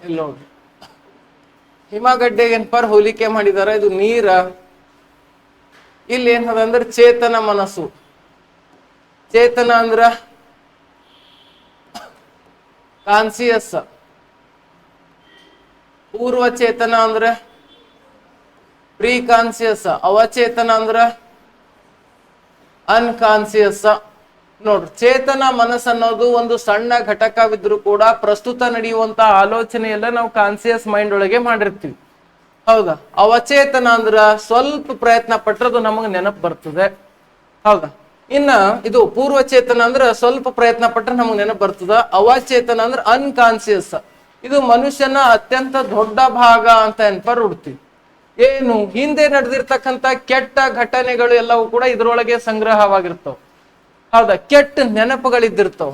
ಇಲ್ಲಿ ನೋಡ್ರಿ, ಹಿಮಗಡ್ಡೆಗೆ ಏನ್ಪರ್ ಹೋಲಿಕೆ ಮಾಡಿದಾರ. ಇದು ನೀರ. ಇಲ್ಲಿ ಏನದ ಅಂದ್ರೆ ಚೇತನ ಮನಸ್ಸು. ಚೇತನ ಅಂದ್ರ ಕಾನ್ಸಿಯಸ್. ಪೂರ್ವ ಚೇತನ ಅಂದ್ರೆ ಪ್ರೀ ಕಾನ್ಸಿಯಸ್. ಅವಚೇತನ ಅಂದ್ರ ಅನ್ಕಾನ್ಸಿಯಸ್. ನೋಡ್ರಿ, ಚೇತನ ಮನಸ್ಸು ಅನ್ನೋದು ಒಂದು ಸಣ್ಣ ಘಟಕವಿದ್ರು ಕೂಡ ಪ್ರಸ್ತುತ ನಡೆಯುವಂತ ಆಲೋಚನೆ ಎಲ್ಲ ನಾವು ಕಾನ್ಸಿಯಸ್ ಮೈಂಡ್ ಒಳಗೆ ಮಾಡಿರ್ತೀವಿ. ಹೌದಾ? ಅವಚೇತನ ಅಂದ್ರ ಸ್ವಲ್ಪ ಪ್ರಯತ್ನ ಪಟ್ಟರೆ ಅದು ನಮಗೆ ನೆನಪು ಬರ್ತದೆ. ಹೌದಾ? ಇನ್ನ ಇದು ಪೂರ್ವಚೇತನ ಅಂದ್ರೆ ಸ್ವಲ್ಪ ಪ್ರಯತ್ನ ಪಟ್ರೆ ನಮ್ಗೆ ನೆನಪು ಬರ್ತದ. ಅವಚೇತನ ಅಂದ್ರೆ ಅನ್ಕಾನ್ಸಿಯಸ್. ಇದು ಮನುಷ್ಯನ ಅತ್ಯಂತ ದೊಡ್ಡ ಭಾಗ ಅಂತ ನೆನಪರ್ ಹುಡ್ತೀವಿ. ಏನು ಹಿಂದೆ ನಡೆದಿರ್ತಕ್ಕಂಥ ಕೆಟ್ಟ ಘಟನೆಗಳು ಎಲ್ಲವೂ ಕೂಡ ಇದ್ರೊಳಗೆ ಸಂಗ್ರಹವಾಗಿರ್ತಾವ. ಹೌದಾ, ಕೆಟ್ಟ ನೆನಪುಗಳಿದ್ದಿರ್ತಾವ.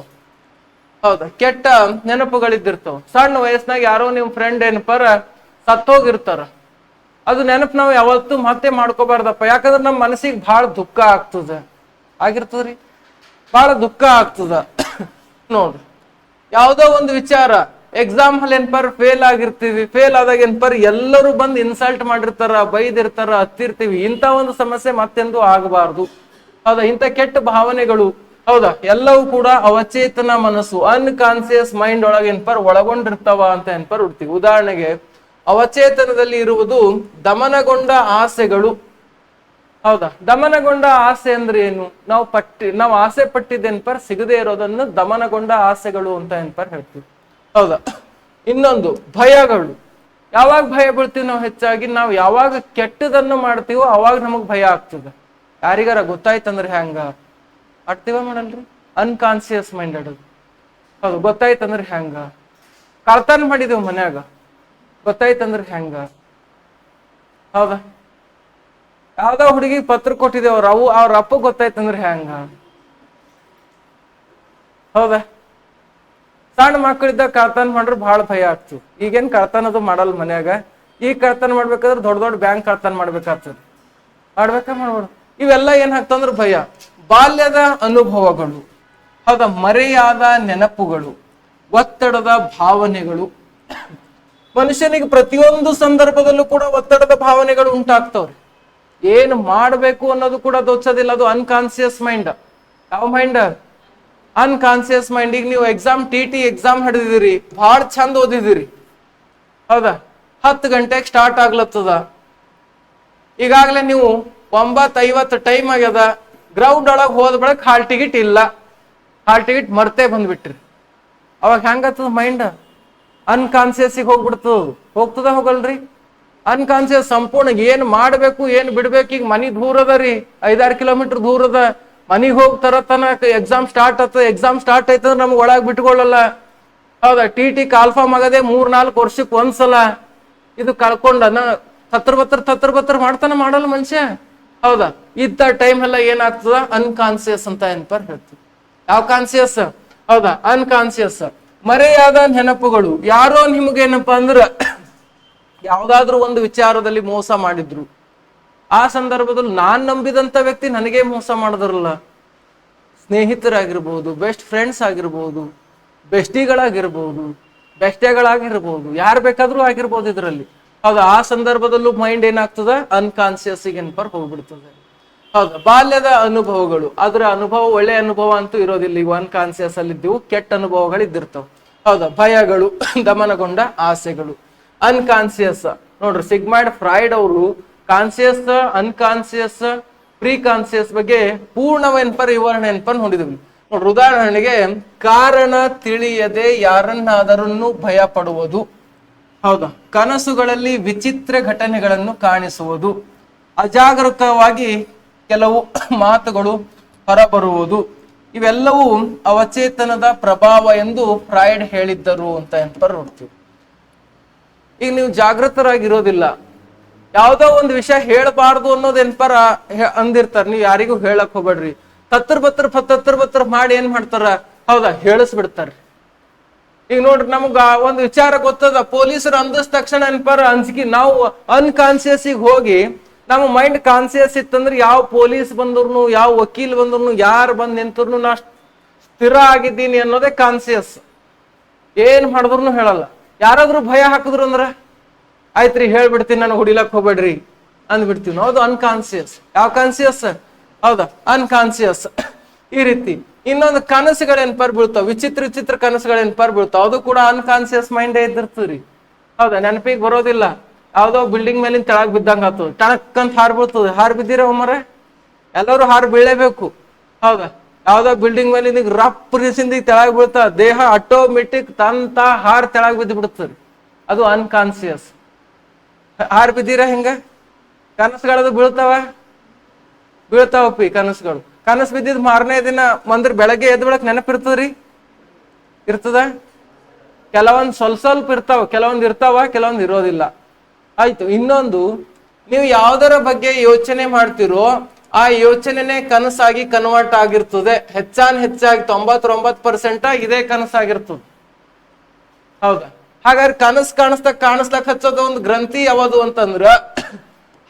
ಹೌದಾ, ಕೆಟ್ಟ ನೆನಪುಗಳಿದ್ದಿರ್ತಾವ. ಸಣ್ಣ ವಯಸ್ಸಿನಾಗ ಯಾರೋ ನಿಮ್ ಫ್ರೆಂಡ್ ಏನಪ್ಪರ ಸತ್ತೋಗಿರ್ತಾರ. ಅದು ನೆನಪು ನಾವು ಯಾವತ್ತೂ ಮತ್ತೆ ಮಾಡ್ಕೋಬಾರ್ದಪ್ಪ. ಯಾಕಂದ್ರೆ ನಮ್ಮ ಮನಸ್ಸಿಗೆ ಬಹಳ ದುಃಖ ಆಗ್ತದೆ, ಆಗಿರ್ತದ್ರಿ, ಬಹಳ ದುಃಖ ಆಗ್ತದ. ನೋಡ್ರಿ, ಯಾವುದೋ ಒಂದು ವಿಚಾರ ಎಕ್ಸಾಮ್ ಅಲ್ಲಿ ಏನಪ್ಪಾರ ಫೇಲ್ ಆಗಿರ್ತೀವಿ. ಫೇಲ್ ಆದಾಗ ಏನಪ್ಪಾರ ಎಲ್ಲರೂ ಬಂದು ಇನ್ಸಲ್ಟ್ ಮಾಡಿರ್ತಾರ, ಬೈದಿರ್ತಾರ, ಹತ್ತಿರ್ತೀವಿ. ಇಂಥ ಒಂದು ಸಮಸ್ಯೆ ಮತ್ತೆಂದು ಆಗಬಾರ್ದು. ಹೌದಾ, ಇಂಥ ಕೆಟ್ಟ ಭಾವನೆಗಳು, ಹೌದಾ, ಎಲ್ಲವೂ ಕೂಡ ಅವಚೇತನ ಮನಸ್ಸು, ಅನ್ಕಾನ್ಸಿಯಸ್ ಮೈಂಡ್ ಒಳಗೆ ಏನಪ್ಪಾರ ಒಳಗೊಂಡಿರ್ತಾವ ಅಂತ ಏನಪ್ಪಾರ ಹುಡ್ತೀವಿ. ಉದಾಹರಣೆಗೆ, ಅವಚೇತನದಲ್ಲಿ ಇರುವುದು ದಮನಗೊಂಡ ಆಸೆಗಳು. ಹೌದಾ, ದಮನಗೊಂಡ ಆಸೆ ಅಂದ್ರೆ ಏನು? ನಾವು ಆಸೆ ಪಟ್ಟಿದ್ದೇನ್ಪರ್ ಸಿಗದೆ ಇರೋದನ್ನು ದಮನಗೊಂಡ ಆಸೆಗಳು ಅಂತ ಏನ್ಪರ್ ಹೇಳ್ತೀವಿ. ಹೌದಾ, ಇನ್ನೊಂದು ಭಯಗಳು. ಯಾವಾಗ ಭಯ ಬೀಳ್ತೀವಿ ನಾವು? ಹೆಚ್ಚಾಗಿ ನಾವು ಯಾವಾಗ ಕೆಟ್ಟದನ್ನು ಮಾಡ್ತೀವೋ ಅವಾಗ ನಮಗ್ ಭಯ ಆಗ್ತದೆ. ಯಾರಿಗಾರ ಗೊತ್ತಾಯ್ತಂದ್ರೆ ಹೆಂಗ ಆಡ್ತೀವ ಮಾಡಲ್ರಿ? Unconscious minded. ಹೌದು, ಗೊತ್ತಾಯ್ತಂದ್ರೆ ಹೆಂಗ? ಕಳ್ತನ ಮಾಡಿದೇವ್ ಮನ್ಯಾಗ, ಗೊತ್ತಾಯ್ತಂದ್ರೆ ಹೆಂಗ? ಹೌದಾ, ಯಾವ್ದೋ ಹುಡುಗಿ ಪತ್ರ ಕೊಟ್ಟಿದ್ದೇವ್, ಅವ್ರ ಅಪ್ಪ ಗೊತ್ತಾಯ್ತಂದ್ರೆ ಹೆಂಗ? ಹೌದಾ, ಸಣ್ಣ ಮಕ್ಕಳಿದ್ದಾಗ ಕಳ್ತನ ಮಾಡ್ರೆ ಬಹಳ ಭಯ ಆಗ್ತದೆ. ಈಗೇನ್ ಕಳ್ತನದು ಮಾಡಲ್ ಮನ್ಯಾಗ. ಈಗ ಕಳ್ತನ ಮಾಡ್ಬೇಕಾದ್ರೆ ದೊಡ್ಡ ದೊಡ್ಡ ಬ್ಯಾಂಕ್ ಕಳ್ತನ ಮಾಡ್ಬೇಕಾಗ್ತದೆ. ಮಾಡ್ಬೋದು. ಇವೆಲ್ಲ ಏನ್ ಆಗ್ತಂದ್ರೆ ಭಯ. ಬಾಲ್ಯದ ಅನುಭವಗಳು, ಹೌದಾ, ಮರೆಯಾದ ನೆನಪುಗಳು, ಒತ್ತಡದ ಭಾವನೆಗಳು. ಮನುಷ್ಯನಿಗೆ ಪ್ರತಿಯೊಂದು ಸಂದರ್ಭದಲ್ಲೂ ಕೂಡ ಒತ್ತಡದ ಭಾವನೆಗಳು ಉಂಟಾಗ್ತವ್ರಿ. ಏನು ಮಾಡಬೇಕು ಅನ್ನೋದು ಕೂಡ ದೋಚೋದಿಲ್ಲ. ಅದು ಅನ್ಕಾನ್ಸಿಯಸ್ ಮೈಂಡ್. ಯಾವ ಮೈಂಡ್? Unconscious mind. ಈಗ ನೀವು ಟಿ ಎಕ್ಸಾಮ್ ಹಿಡಿದಿರಿ, ಬಹಳ ಚಂದ ಓದಿದಿರಿ. ಹೌದಾ, 10 ಗಂಟೆಗೆ ಸ್ಟಾರ್ಟ್ ಆಗ್ಲತ್ತದ. ಈಗಾಗಲೇ ನೀವು 9:50 ಟೈಮ್ ಆಗ್ಯದ. ಗ್ರೌಂಡ್ ಒಳಗೆ ಹೋದ ಬಳಕ ಹಾಲ್ ಟಿಕೆಟ್ ಇಲ್ಲ, ಹಾಲ್ ಟಿಕೆಟ್ ಮರ್ತೇ ಬಂದ್ಬಿಟ್ರಿ. ಅವಾಗ ಹೆಂಗತ್ತದ ಮೈಂಡ್? ಅನ್ಕಾನ್ಸಿಯಸ್ಸಿಗೆ ಹೋಗ್ತದ ಹೋಗಲ್ರಿ? ಅನ್ಕಾನ್ಸಿಯಸ್ ಸಂಪೂರ್ಣ ಏನ್ ಮಾಡ್ಬೇಕು ಏನ್ ಬಿಡ್ಬೇಕು. ಈಗ ಮನಿ ದೂರ ಅದ ರೀ, 5-6 ಕಿಲೋಮೀಟರ್ ದೂರ ಅದ. ಮನಿಗ್ ಹೋಗ್ತಾರ ತನಕ ಎಕ್ಸಾಮ್ ಸ್ಟಾರ್ಟ್ ಆಯ್ತದ. ಎಕ್ಸಾಮ್ ಸ್ಟಾರ್ಟ್ ಆಯ್ತಂದ್ರೆ ನಮ್ಗೆ ಒಳಗ್ ಬಿಟ್ಕೊಳ್ಳಲ್ಲ. ಹೌದಾ, ಟಿ ಕಾಲ್ಫಾರ್ಮ್ ಆಗದೆ 3-4 ವರ್ಷಕ್ಕೆ ಒಂದ್ಸಲ. ಇದು ಕಳ್ಕೊಂಡನ ತತ್ರ ಮಾಡ್ತಾನ, ಮಾಡಲ್ಲ ಮನುಷ್ಯ. ಹೌದಾ, ಇದ್ದ ಟೈಮ್ ಎಲ್ಲ ಏನಾಗ್ತದ? ಅನ್ಕಾನ್ಸಿಯಸ್ ಅಂತ ಏನ್ಪರ್ ಹೇಳ್ತೀವಿ. ಯಾವ ಕಾನ್ಸಿಯಸ್? ಹೌದಾ, ಅನ್ಕಾನ್ಸಿಯಸ್. ಮರೆಯಾದ ನೆನಪುಗಳು. ಯಾರೋ ನಿಮ್ಗೇನಪ್ಪಾ ಅಂದ್ರ ಯಾವ್ದಾದ್ರು ಒಂದು ವಿಚಾರದಲ್ಲಿ ಮೋಸ ಮಾಡಿದ್ರು. ಆ ಸಂದರ್ಭದಲ್ಲಿ ನಾನ್ ನಂಬಿದಂತ ವ್ಯಕ್ತಿ ನನಗೆ ಮೋಸ ಮಾಡಿದ್ರಲ್ಲ. ಸ್ನೇಹಿತರಾಗಿರ್ಬೋದು, ಬೆಸ್ಟ್ ಫ್ರೆಂಡ್ಸ್ ಆಗಿರ್ಬೋದು, ಬೆಸ್ಟಿಗಳಾಗಿರ್ಬೋದು, ಬೆಸ್ಟೆಗಳಾಗಿರ್ಬೋದು, ಯಾರು ಬೇಕಾದ್ರೂ ಆಗಿರ್ಬೋದು ಇದರಲ್ಲಿ. ಹೌದಾ, ಆ ಸಂದರ್ಭದಲ್ಲೂ ಮೈಂಡ್ ಏನಾಗ್ತದ? ಅನ್ಕಾನ್ಸಿಯಸ್ ಏನಪರ್ ಹೋಗ್ಬಿಡ್ತದೆ. ಹೌದಾ, ಬಾಲ್ಯದ ಅನುಭವಗಳು. ಅದ್ರ ಅನುಭವ ಒಳ್ಳೆ ಅನುಭವ ಅಂತೂ ಇರೋದಿಲ್ಲ. ಈಗ ಅನ್ಕಾನ್ಸಿಯಸ್ ಅಲ್ಲಿ ಇದ್ದೀವು, ಕೆಟ್ಟ ಅನುಭವಗಳು ಇದ್ದಿರ್ತಾವ. ಹೌದಾ, ಭಯಗಳು, ದಮನಗೊಂಡ ಆಸೆಗಳು, ಅನ್ಕಾನ್ಸಿಯಸ್. ನೋಡ್ರಿ, ಸಿಗ್ಮಂಡ್ ಫ್ರಾಯ್ಡ್ ಅವರು ಕಾನ್ಸಿಯಸ್, ಅನ್ಕಾನ್ಸಿಯಸ್, ಪ್ರೀ ಕಾನ್ಸಿಯಸ್ ಬಗ್ಗೆ ಪೂರ್ಣವೆನ್ಪರ್ ವಿವರಣೆ ನೋಡಿದ್ವಿ. ನೋಡ್ರಿ, ಉದಾಹರಣೆಗೆ, ಕಾರಣ ತಿಳಿಯದೆ ಯಾರನ್ನಾದರೂ ಭಯ ಪಡುವುದು. ಹೌದಾ, ಕನಸುಗಳಲ್ಲಿ ವಿಚಿತ್ರ ಘಟನೆಗಳನ್ನು ಕಾಣಿಸುವುದು, ಅಜಾಗರೂಕವಾಗಿ ಕೆಲವು ಮಾತುಗಳು ಹೊರಬರುವುದು. ಇವೆಲ್ಲವೂ ಅವಚೇತನದ ಪ್ರಭಾವ ಎಂದು ಫ್ರಾಯ್ಡ್ ಹೇಳಿದ್ದರು ಅಂತ ನೋಡ್ತೀವಿ. ಈಗ ನೀವು ಜಾಗೃತರಾಗಿರೋದಿಲ್ಲ, ಯಾವ್ದೋ ಒಂದು ವಿಷಯ ಹೇಳಬಾರ್ದು ಅನ್ನೋದು ಅಂದಿರ್ತಾರ. ನೀವು ಯಾರಿಗೂ ಹೇಳಕ್ ಹೋಗ್ಬೇಡ್ರಿ. ತತ್ತರ್ ಮಾಡಿ ಏನ್ ಮಾಡ್ತಾರ? ಹೌದಾ, ಹೇಳಿಸ್ಬಿಡ್ತಾರ್ರಿ. ಈಗ ನೋಡ್ರಿ, ನಮ್ಗ ಒಂದು ವಿಚಾರ ಗೊತ್ತದ, ಪೊಲೀಸರು ಅಂದಿದ ತಕ್ಷಣ ಅಂಜಿಕೆ. ನಾವು ಅನ್ಕಾನ್ಸಿಯಸ್ಸಿಗೆ ಹೋಗಿ ನಮ್ಮ ಮೈಂಡ್ ಕಾನ್ಸಿಯಸ್ ಇತ್ತಂದ್ರೆ ಯಾವ ಪೊಲೀಸ್ ಬಂದ್ರು, ಯಾವ ವಕೀಲ್ ಬಂದ್ರು, ಯಾರು ಬಂದ್ ನಿಂತರು ನಾ ಸ್ಥಿರ ಆಗಿದ್ದೀನಿ ಅನ್ನೋದೇ ಕಾನ್ಸಿಯಸ್. ಏನ್ ಮಾಡಿದ್ರು ಹೇಳಲ್ಲ. ಯಾರಾದ್ರೂ ಭಯ ಹಾಕಿದ್ರು ಅಂದ್ರ ಆಯ್ತ್ರಿ, ಹೇಳ್ಬಿಡ್ತೀನಿ, ನಾನು ಹೊಡಿಲಕ್ ಹೋಗ್ಬೇಡ್ರಿ ಅಂದ್ಬಿಡ್ತೀವಿ. ಹೌದು, ಅನ್ಕಾನ್ಸಿಯಸ್. ಯಾವ ಕಾನ್ಸಿಯಸ್? ಹೌದಾ, ಅನ್ಕಾನ್ಸಿಯಸ್. ಈ ರೀತಿ ಇನ್ನೊಂದು ಕನಸುಗಳೇನ್ಪರ್ ಬೀಳ್ತಾವ, ವಿಚಿತ್ರ ಕನಸುಗಳೇನ್ಪರ್ ಬೀಳ್ತಾವ. ಅದು ಕೂಡ ಅನ್ಕಾನ್ಸಿಯಸ್ ಮೈಂಡೇ ಇದ್ದಿರ್ತದ್ರಿ. ಹೌದಾ, ನೆನಪಿಗೆ ಬರೋದಿಲ್ಲ. ಯಾವ್ದೋ ಬಿಲ್ಡಿಂಗ್ ಮೇಲಿನ ತೆಳಗ್ ಬಿದ್ದಂಗ ಆಗ್ತದೆ, ಟಣಕ್ಕಂತ ಹಾರ್ ಬೀಳ್ತದೆ. ಹಾರ್ ಬಿದ್ದೀರ ಒಮ್ಮರೆ? ಎಲ್ಲರೂ ಹಾರ್ ಬೀಳಲೇಬೇಕು. ಹೌದಾ, ಯಾವ್ದೋ ಬಿಲ್ಡಿಂಗ್ ಮೇಲಿನ ರಪ್ ರೀಸಿಂದ ತೆಳಗ್ ಬೀಳ್ತಾ, ದೇಹ ಆಟೋಮೆಟಿಕ್ ತಂತ ಹಾರ್ ತೆಳಗ್ ಬಿದ್ದು ಬಿಡ್ತದೆ. ಅದು ಅನ್ಕಾನ್ಸಿಯಸ್. ಹಾರ್ ಬಿದ್ದೀರಾ? ಹಿಂಗ ಕನಸುಗಳದು ಬೀಳ್ತಾವಪ್ಪಿ ಕನಸುಗಳು. ಕನಸು ಬಿದ್ದಿದ್ ಮಾರನೇ ದಿನ ಒಂದ್ರ ಬೆಳಗ್ಗೆ ಎದ್ದ ಬೆಳಕ್ ನೆನಪಿರ್ತದ್ರಿ? ಇರ್ತದ? ಕೆಲವೊಂದು ಸ್ವಲ್ಪ ಇರ್ತಾವ, ಕೆಲವೊಂದು ಇರ್ತಾವ, ಕೆಲವೊಂದು ಇರೋದಿಲ್ಲ. ಆಯ್ತು. ಇನ್ನೊಂದು, ನೀವು ಯಾವ್ದರ ಬಗ್ಗೆ ಯೋಚನೆ ಮಾಡ್ತಿರೋ ಆ ಯೋಚನೆನೇ ಕನಸಾಗಿ ಕನ್ವರ್ಟ್ ಆಗಿರ್ತದೆ. ಹೆಚ್ಚಾಗಿ 99% ಇದೇ ಕನಸಾಗಿರ್ತದೆ. ಹೌದಾ? ಹಾಗಾದ್ರೆ ಕನಸು ಕಾಣಿಸ್ಲಕ್ ಹಚ್ಚೋದು ಒಂದು ಗ್ರಂಥಿ ಯಾವುದು ಅಂತಂದ್ರ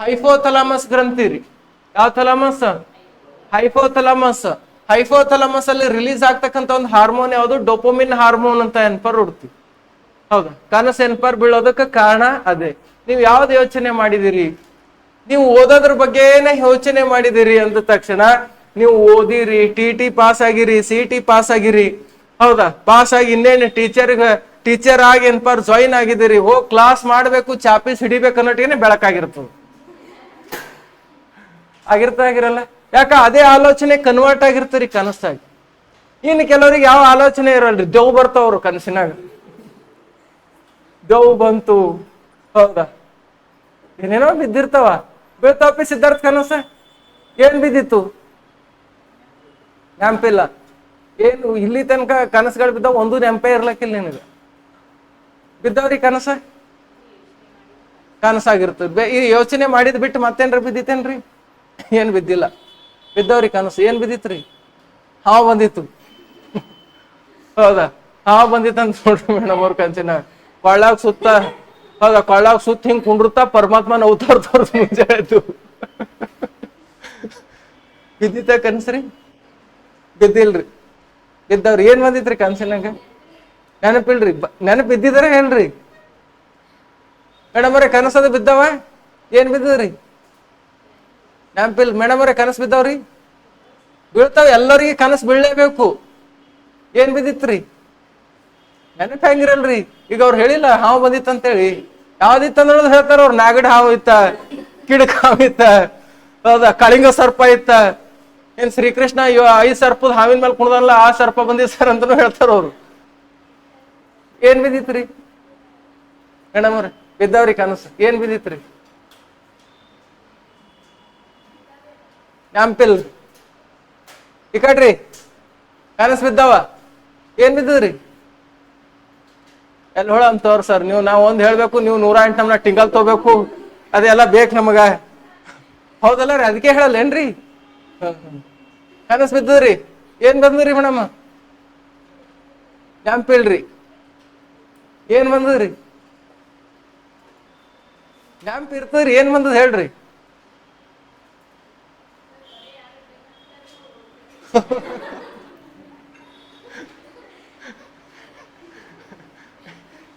ಹೈಪೋಥಲಾಮಸ್ ಗ್ರಂಥಿ ರೀ. ಯಾವ ಥಲಾಮಸ್? ಹೈಪೋಥಲಾಮಸ್. ಹೈಪೋಥಲಾಮಸ್ ಅಲ್ಲಿ ರಿಲೀಸ್ ಆಗ್ತಕ್ಕಂಥ ಒಂದು ಹಾರ್ಮೋನ್ ಯಾವುದು? ಡೋಪೋಮಿನ್ ಹಾರ್ಮೋನ್ ಅಂತ ಎನ್ಪರ್ ಹುಡ್ತೀವಿ. ಹೌದಾ? ಕನಸು ಎನ್ಪರ್ ಬೀಳೋದಕ್ಕೆ ಕಾರಣ ಅದೇ. ನೀವು ಯಾವ್ದು ಯೋಚನೆ ಮಾಡಿದಿರಿ? ನೀವು ಓದೋದ್ರ ಬಗ್ಗೆನೇ ಯೋಚನೆ ಮಾಡಿದಿರಿ ಅಂದ ತಕ್ಷಣ ನೀವು ಓದಿರಿ, ಟಿ ಪಾಸ್ ಆಗಿರಿ, CT ಪಾಸ್ ಆಗಿರಿ. ಹೌದಾ? ಪಾಸ್ ಆಗಿ ಇನ್ನೇನು ಟೀಚರ್ ಆಗಿ ಎನ್ಪರ್ ಜಾಯಿನ್ ಆಗಿದ್ದೀರಿ. ಹೋಗಿ ಕ್ಲಾಸ್ ಮಾಡ್ಬೇಕು, ಚಾಪೀಸ್ ಹಿಡಿಬೇಕು ಅನ್ನೋಟಿಗೆ ಬೆಳಕಾಗಿರ್ತದೆ. ಆಗಿರಲ್ಲ? ಯಾಕ ಅದೇ ಆಲೋಚನೆ ಕನ್ವರ್ಟ್ ಆಗಿರ್ತೀರಿ ಕನಸಾಗಿ. ಇನ್ನು ಕೆಲವರಿಗೆ ಯಾವ ಆಲೋಚನೆ ಇರಲ್ರಿ, ದೆವ್ ಬರ್ತಾವ್ರು ಕನಸಿನಾಗ. ದೆವ್ ಬಂತು. ಹೌದಾ? ಏನೇನೋ ಬಿದ್ದಿರ್ತಾವ. ಬೀಳ್ತಾವಪ್ಪಿ ಸಿದ್ಧಾರ್ಥ ಕನಸ? ಏನ್ ಬಿದ್ದಿತ್ತು? ನೆಂಪಿಲ್ಲ. ಏನು ಇಲ್ಲಿ ತನಕ ಕನಸುಗಳು ಬಿದ್ದಾವ, ಒಂದು ನೆಂಪೇ ಇರ್ಲಕ್ಕಿಲ್ಲ ನಿನಗೆ. ಬಿದ್ದಾವ್ರಿ ಕನಸಾಗಿರ್ತದೆ. ಈ ಯೋಚನೆ ಮಾಡಿದ್ ಬಿಟ್ಟು ಮತ್ತೇನ್ರಿ ಬಿದ್ದಿತ್ತೇನ್ರಿ? ಏನ್ ಬಿದ್ದಿಲ್ಲ. ಬಿದ್ದವ್ರಿ ಕನಸು. ಏನ್ ಬಿದ್ದಿತ್ರಿ? ಹಾವು ಬಂದಿತ್ತು. ಹೌದಾ? ಹಾವು ಬಂದಿತ್ತಂತ ನೋಡ್ರಿ ಮೇಡಮ್ ಅವ್ರ ಕನಸಿನ. ಕೊಳ್ಳಾಗ ಸುತ್ತ. ಹೌದಾ? ಕೊಳ್ಳಾಗ ಸುತ್ತ ಹಿಂಗ್ ಕುಂಡ್ರುತ್ತಾ ಪರಮಾತ್ಮನ ಅವತಾರ ತೋರ್ಸ್ ಮುಂಚೆ ಆಯ್ತು. ಬಿದ್ದಿತ್ತ ಕನಸ್ರಿ? ಬಿದ್ದಿಲ್ರಿ. ಬಿದ್ದವ್ರಿ. ಏನ್ ಬಂದಿತ್ರಿ ಕನಸಿನಾಗ? ನೆನಪಿಲ್ರಿ. ನೆನಪು ಇದ್ದಿದಾರ ಏನ್ರಿ? ಮೇಡಮ್ ಅವ್ರೆ ಕನಸದ ಬಿದ್ದಾವ? ಏನ್ ಬಿದ್ದದ್ರಿ? ನೆನಪಿಲ್. ಮೇಡಮ್ ಅವ್ರೆ ಕನಸು ಬಿದ್ದಾವ್ರಿ? ಬೀಳ್ತಾವ. ಎಲ್ಲರಿಗೆ ಕನಸು ಬೀಳಲೇಬೇಕು. ಏನ್ ಬಿದ್ದಿತ್ರಿ? ನೆನಪು ಹೆಂಗಿರಲ್ರಿ? ಈಗ ಅವ್ರು ಹೇಳಿಲ್ಲ ಹಾವು ಬಂದಿತ್ತಂತೇಳಿ. ಯಾವ್ದಿತ್ತಂದ್ರ ಹೇಳ್ತಾರ ಅವ್ರು. ನಾಗಡ ಹಾವು ಇತ್ತ, ಕಿಡಕ ಹಾವು ಇತ್ತ, ಹೌದಾ, ಕಳಿಂಗ ಸರ್ಪ ಇತ್ತ, ಏನ್ ಶ್ರೀಕೃಷ್ಣ 5 ಸರ್ಪದ ಹಾವಿನ ಮೇಲೆ ಕುಣದಲ್ಲ ಆ ಸರ್ಪ ಬಂದಿದ್ ಸರ್ ಅಂತಾನು ಹೇಳ್ತಾರ ಅವ್ರು. ಏನ್ ಬಿದ್ದಿತ್ರಿ ಮೇಡಮ್ ಅವ್ರ? ಬಿದ್ದಾವ್ರಿ ಕನಸು. ಏನ್ ಬಿದ್ದಿತ್ರಿ? ನೆಂಪಿಲ್. ಈ ಕಡ್ರಿ ಕನಸು ಬಿದ್ದಾವ. ಏನ್ ಬಿದ್ದದ್ರಿ? ಎಲ್ಲಿ ಹೊಳ ಅಂತವ್ರ ಸರ್ ನೀವು. ನಾವ್ ಒಂದ್ ಹೇಳ್ಬೇಕು, ನೀವು 108 ನಮ್ನ ಟಿಂಗಲ್ ತಗೋಬೇಕು, ಅದೆಲ್ಲ ಬೇಕು ನಮಗ. ಹೌದಲ್ಲ ರೀ? ಅದಕ್ಕೆ ಹೇಳಲ್ಲ ಏನ್ರಿ? ಕನಸು ಬಿದ್ದದ್ರಿ. ಏನ್ ಬಂದ್ರಿ ಮೇಡಮ್? ನೆಂಪಿಲ್ರಿ. ಏನ್ ಬಂದದ್ರಿ? ನೆಂಪ್ ಇರ್ತದ್ರಿ. ಏನ್ ಬಂದದ್ ಹೇಳ್ರಿ?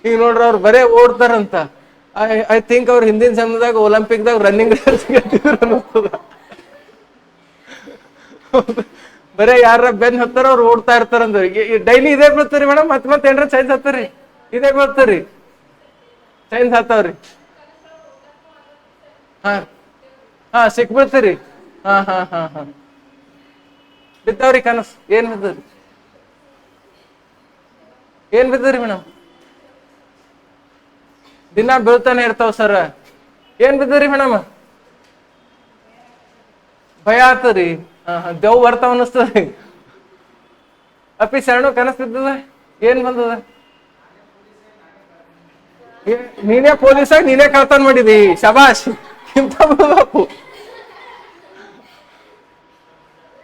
ಈಗ ನೋಡ್ರಿ ಅವ್ರು ಬರೇ ಓಡ್ತಾರಂತ. ಐ ಥಿಂಕ್ ಅವ್ರ ಹಿಂದಿನ ಸಮಯದಾಗ ಒಲಿಂಪಿಕ್ದಾಗ ರನ್ನಿಂಗ್ ರೇಸ್ ಅನ್ನಿಸ್ತದ. ಬರೇ ಯಾರ ಬೆನ್ ಹತ್ತಾರ ಅವ್ರು ಓಡ್ತಾ ಇರ್ತಾರಂದ್ರ. ಡೈಲಿ ಇದೇ ಬೀಳ್ತಾರಿ ಮೇಡಮ್? ಮತ್ತೆ ಏನ್ರ ಚೇಂಜ್ ಹತ್ತಾರಿ? ಇದೇ ಬೀಳ್ತಾರಿ? ಚೇಂಜ್ ಹತ್ತಾವ್ರಿ? ಹಾ ಸಿಕ್ ಬೀಳ್ತೀರಿ. ಹಾ ಬಿದ್ದಾವ್ರಿ ಕನಸು. ಏನ್ ಬಿದ್ದರಿ? ಏನ್ ಬಿದ್ದರಿ ಮೇಡಮ್? ದಿನ ಬೀಳ್ತಾನೆ ಇರ್ತಾವ ಸರ್. ಏನ್ ಬಿದ್ದರಿ ಮೇಡಮ್? ಭಯ ಆತರಿ. ದೆವ್ ಬರ್ತಾವ ಅನಿಸ್ತದ್ರಿ. ಅಪ್ಪಿ ಶರಣು ಕನಸು ಬಿದ್ದದ? ಏನ್ ಬಂದದ? ನೀನೇ ಪೊಲೀಸಾಗ ನೀನೇ ಕಳ್ತನ ಮಾಡಿದಿ. ಶಬಾಷ್. ಇಂತ ಬಾಪು.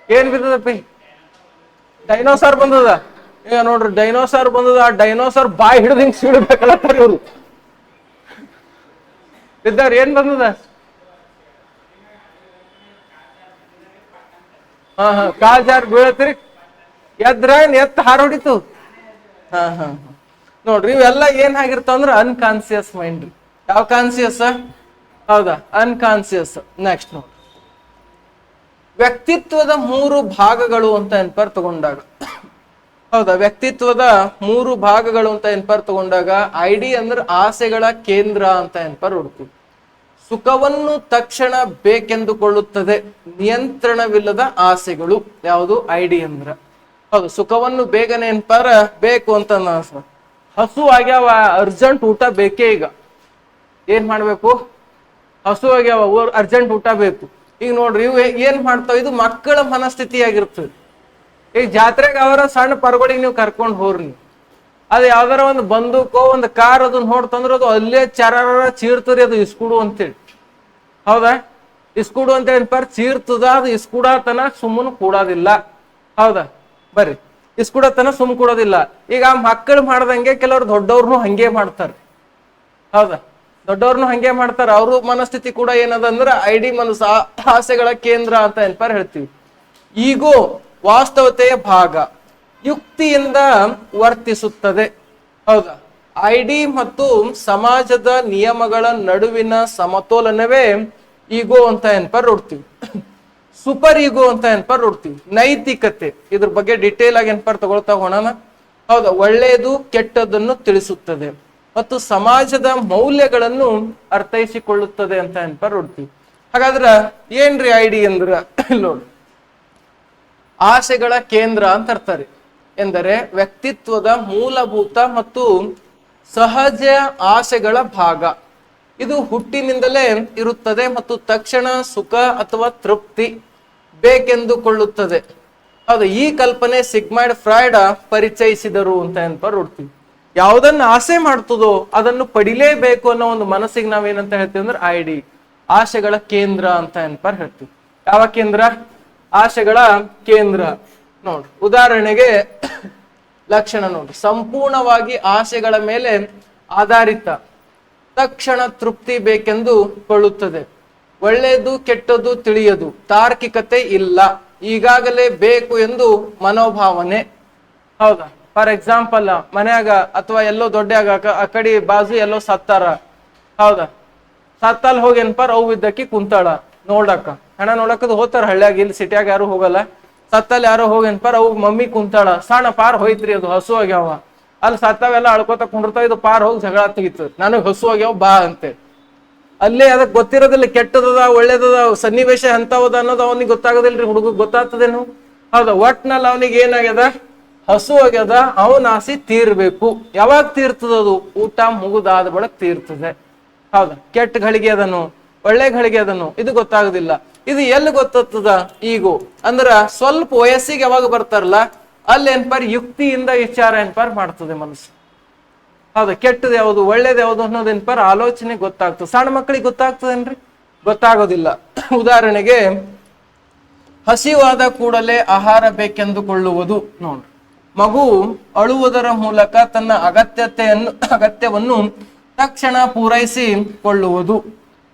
ಏನ್ ಬಿದ್ದದಪ್ಪಿ? ಡೈನೋಸಾರ್ ಬಂದದ. ಈಗ ನೋಡ್ರಿ ಡೈನೋಸಾರ್ ಬಂದದ. ಆ ಡೈನೋಸಾರ್ ಬಾಯಿ ಹಿಡಿದು ಹಿಂಗ್ ಸೀಳ್ಬೇಕಲ್ಲತ್ತಾರ ಇವ್ರು. ಬಿದ್ದಾರ. ಏನ್ ಬಂದದ? ಕಾಲ್ ಜಾರ್ ಬೀಳತ್ರಿ. ಎದ್ರ ಎತ್ತ ಹಾರ ಹೊಡಿತು. ನೋಡ್ರಿ ಇವೆಲ್ಲ ಏನ್ ಆಗಿರ್ತಾವ ಅಂದ್ರ ಅನ್ಕಾನ್ಸಿಯಸ್ ಮೈಂಡ್ ರೀ. ಯಾವ ಕಾನ್ಸಿಯಸ್? ಹೌದಾ? ಅನ್ಕಾನ್ಸಿಯಸ್. ನೆಕ್ಸ್ಟ್ ನೋಡ್ರಿ, ವ್ಯಕ್ತಿತ್ವದ 3 ಭಾಗಗಳು ಅಂತ ಎನ್ಪರ್ ತಗೊಂಡಾಗ. ಹೌದಾ? ವ್ಯಕ್ತಿತ್ವದ 3 ಭಾಗಗಳು ಅಂತ ಎನ್ಪರ್ ತಗೊಂಡಾಗ ID ಅಂದ್ರೆ ಆಸೆಗಳ ಕೇಂದ್ರ ಅಂತ ಎನ್ಪರ್ ಹುಡ್ತೀವಿ. ಸುಖವನ್ನು ತಕ್ಷಣ ಬೇಕೆಂದುಕೊಳ್ಳುತ್ತದೆ, ನಿಯಂತ್ರಣವಿಲ್ಲದ ಆಸೆಗಳು. ಯಾವುದು? ID ಅಂದ್ರ. ಹೌದು, ಸುಖವನ್ನು ಬೇಗನೆ ಎನ್ಪಾರ ಬೇಕು ಅಂತ. ಹಸು ಆಗ್ಯಾವ, ಅರ್ಜೆಂಟ್ ಊಟ ಬೇಕೇ. ಈಗ ಏನ್ ಮಾಡ್ಬೇಕು? ಹಸು ಆಗ್ಯಾವ, ಅರ್ಜೆಂಟ್ ಊಟ ಬೇಕು. ಈಗ ನೋಡ್ರಿ ಇವು ಏನ್ ಮಾಡ್ತಾವ, ಇದು ಮಕ್ಕಳ ಮನಸ್ಥಿತಿ ಆಗಿರ್ತದೆ. ಈಗ ಜಾತ್ರೆಗೆ ಅವರ ಸಣ್ಣ ಪರ್ಗಳಿಗೆ ನೀವು ಕರ್ಕೊಂಡು ಹೋರ್ರಿ, ಅದು ಯಾವ್ದಾರ ಒಂದು ಬಂದೂಕೋ ಒಂದು ಕಾರ್ ಅದನ್ನ ನೋಡ್ತಂದ್ರೆ ಅದು ಅಲ್ಲೇ ಚರಾರ ಚೀರ್ತರಿ, ಅದು ಇಸ್ಕುಡು ಅಂತೇಳಿ. ಹೌದಾ? ಇಸ್ಕುಡು ಅಂತ ಏನಪ್ಪ ಚೀರ್ತದ, ಅದು ಇಸ್ಕೂಡತನ ಸುಮ್ಮನೆ ಕೂಡೋದಿಲ್ಲ. ಹೌದಾ? ಬರ್ರಿ, ಇಸ್ಕೂಡತನ ಸುಮ್ ಕೂಡೋದಿಲ್ಲ. ಈಗ ಆ ಮಕ್ಕಳು ಮಾಡ್ದಂಗೆ ಕೆಲವ್ರು ದೊಡ್ಡವ್ರನ್ನು ಹಂಗೆ ಮಾಡ್ತಾರೆ. ಹೌದಾ? ದೊಡ್ಡವ್ರನ್ನು ಹಂಗೆ ಮಾಡ್ತಾರೆ. ಅವ್ರ ಮನಸ್ಥಿತಿ ಕೂಡ ಏನದಂದ್ರೆ ಐಡಿ ಮನಸ್ಸು, ಆಸೆಗಳ ಕೇಂದ್ರ ಅಂತ ಏನಪ್ಪ ಹೇಳ್ತೀವಿ. ಈಗೋ ವಾಸ್ತವತೆಯ ಭಾಗ, ಯುಕ್ತಿಯಿಂದ ವರ್ತಿಸುತ್ತದೆ. ಹೌದಾ? ಐಡಿ ಮತ್ತು ಸಮಾಜದ ನಿಯಮಗಳ ನಡುವಿನ ಸಮತೋಲನವೇ ಈಗೋ ಅಂತ ಏನಪ್ಪ ನೋಡ್ತೀವಿ. ಸೂಪರ್ ಈಗೋ ಅಂತ ಏನಪ್ಪ ನೋಡ್ತೀವಿ. ನೈತಿಕತೆ, ಇದ್ರ ಬಗ್ಗೆ ಡಿಟೇಲ್ ಆಗಿ ಏನಪ್ಪ ತಗೊಳ್ತಾ ಹೋಗೋಣ. ಹೌದಾ? ಒಳ್ಳೆಯದು ಕೆಟ್ಟದನ್ನು ತಿಳಿಸುತ್ತದೆ ಮತ್ತು ಸಮಾಜದ ಮೌಲ್ಯಗಳನ್ನು ಅರ್ಥೈಸಿಕೊಳ್ಳುತ್ತದೆ ಅಂತ ಏನಪ್ಪ ನೋಡ್ತೀವಿ. ಹಾಗಾದ್ರ ಏನ್ರಿ ಐಡಿ ಅಂದ್ರ ನೋಡಿ, ಆಸೆಗಳ ಕೇಂದ್ರ ಅಂತ ಅರ್ತಾರೆ. ಎಂದರೆ ವ್ಯಕ್ತಿತ್ವದ ಮೂಲಭೂತ ಮತ್ತು ಸಹಜ ಆಸೆಗಳ ಭಾಗ. ಇದು ಹುಟ್ಟಿನಿಂದಲೇ ಇರುತ್ತದೆ ಮತ್ತು ತಕ್ಷಣ ಸುಖ ಅಥವಾ ತೃಪ್ತಿ ಬೇಕೆಂದುಕೊಳ್ಳುತ್ತದೆ. ಹೌದು, ಈ ಕಲ್ಪನೆ ಸಿಗ್ಮಂಡ್ ಫ್ರಾಯ್ಡ್ ಪರಿಚಯಿಸಿದರು ಅಂತ ಏನಪ್ಪ ನೋಡ್ತೀವಿ. ಯಾವುದನ್ನ ಆಸೆ ಮಾಡ್ತದೋ ಅದನ್ನು ಪಡಿಲೇಬೇಕು ಅನ್ನೋ ಒಂದು ಮನಸ್ಸಿಗೆ ನಾವೇನಂತ ಹೇಳ್ತೀವಿ ಅಂದ್ರೆ ಐಡಿ, ಆಸೆಗಳ ಕೇಂದ್ರ ಅಂತ ಏನಪ್ಪ ಹೇಳ್ತೀವಿ. ಯಾವ ಕೇಂದ್ರ? ಆಸೆಗಳ ಕೇಂದ್ರ. ನೋಡ್ರಿ, ಉದಾಹರಣೆಗೆ ಲಕ್ಷಣ ನೋಡ್ರಿ, ಸಂಪೂರ್ಣವಾಗಿ ಆಸೆಗಳ ಮೇಲೆ ಆಧಾರಿತ, ತಕ್ಷಣ ತೃಪ್ತಿ ಬೇಕೆಂದು ಕೊಳ್ಳುತ್ತದೆ, ಒಳ್ಳೆಯದು ಕೆಟ್ಟದ್ದು ತಿಳಿಯದು, ತಾರ್ಕಿಕತೆ ಇಲ್ಲ, ಈಗಾಗಲೇ ಬೇಕು ಎಂದು ಮನೋಭಾವನೆ. ಹೌದಾ? ಫಾರ್ ಎಕ್ಸಾಂಪಲ್, ಮನ್ಯಾಗ ಅಥವಾ ಎಲ್ಲೋ ದೊಡ್ಡ ಆ ಕಡೆ ಬಾಜು ಎಲ್ಲೋ ಸತ್ತಾರ. ಹೌದಾ? ಸತ್ತಲ್ಲಿ ಹೋಗಿ ಏನಪ್ಪಾರ ಅವು ಇದ್ದಕ್ಕಿ ಕುಂತಾಳ ನೋಡಕ್ಕ, ಹಣ ನೋಡಕ್ಕದು ಹೋಗ್ತಾರ ಹಳ್ಳಿಯಾಗ, ಇಲ್ಲಿ ಸಿಟಿಯಾಗ ಯಾರು ಹೋಗಲ್ಲ. ಸತ್ತಲ್ಲಿ ಯಾರೋ ಹೋಗಿ ಏನಪ್ಪಾರ ಅವು ಮಮ್ಮಿ ಕುಂತಾಳ, ಸಣ್ಣ ಪಾರ್ ಹೋಯ್ತ್ರಿ, ಅದು ಹಸು ಆಗ್ಯಾವ. ಅಲ್ಲಿ ಸತ್ತಾವೆಲ್ಲ ಅಳ್ಕೋತ ಕುಂಡಿರ್ತಾವ, ಇದು ಪಾರ್ ಹೋಗಿ ಜಗಳ ತೆಗಿತು, ನನಗ್ ಹಸು ಆಗ್ಯಾವ ಬಾ ಅಂತೆ. ಅಲ್ಲೇ ಅದಕ್ಕೆ ಗೊತ್ತಿರೋದಿಲ್ಲ, ಕೆಟ್ಟದದ ಒಳ್ಳೇದದ ಸನ್ನಿವೇಶ ಎಂತವದ ಅನ್ನೋದು ಅವನಿಗೆ ಗೊತ್ತಾಗೋದಿಲ್ರಿ, ಹುಡುಗ ಗೊತ್ತಾಗ್ತದೇನು? ಹೌದಾ? ಒಟ್ನಲ್ಲಿ ಅವನಿಗೆ ಏನಾಗ್ಯದ, ಹಸು ಆಗ್ಯದ, ಅವನ ಆಸೆ ತೀರ್ಬೇಕು. ಯಾವಾಗ ತೀರ್ತದದು? ಊಟ ಮುಗುದಾದ ಬಳಿಕ ತೀರ್ತದೆ. ಹೌದಾ? ಕೆಟ್ಟ ಗಳಿಗೆ ಅದನ್ನು, ಒಳ್ಳೆ ಗಳಿಗೆ ಅದನ್ನು, ಇದು ಗೊತ್ತಾಗುದಿಲ್ಲ. ಇದು ಎಲ್ಲಿ ಗೊತ್ತಾಗ್ತದ? ಈಗೋ ಅಂದ್ರ ಸ್ವಲ್ಪ ವಯಸ್ಸಿಗೆ ಯಾವಾಗ ಬರ್ತಾರಲ್ಲ ಅಲ್ಲಿ ಏನ್ಪಾರ್ ಯುಕ್ತಿಯಿಂದ ವಿಚಾರ ಏನ್ಪಾರ್ ಮಾಡ್ತದೆ ಮನಸ್ಸು. ಹೌದಾ? ಕೆಟ್ಟದ್ ಯಾವುದು ಒಳ್ಳೇದು ಯಾವುದು ಅನ್ನೋದು ಏನ್ಪಾರ್ ಆಲೋಚನೆ ಗೊತ್ತಾಗ್ತದೆ. ಸಣ್ಣ ಮಕ್ಕಳಿಗೆ ಗೊತ್ತಾಗ್ತದೇನ್ರಿ? ಗೊತ್ತಾಗೋದಿಲ್ಲ. ಉದಾಹರಣೆಗೆ ಹಸಿವಾದ ಕೂಡಲೇ ಆಹಾರ ಬೇಕೆಂದುಕೊಳ್ಳುವುದು. ನೋಡ್ರಿ, ಮಗು ಅಳುವುದರ ಮೂಲಕ ತನ್ನ ಅಗತ್ಯವನ್ನು ತಕ್ಷಣ ಪೂರೈಸಿಕೊಳ್ಳುವುದು.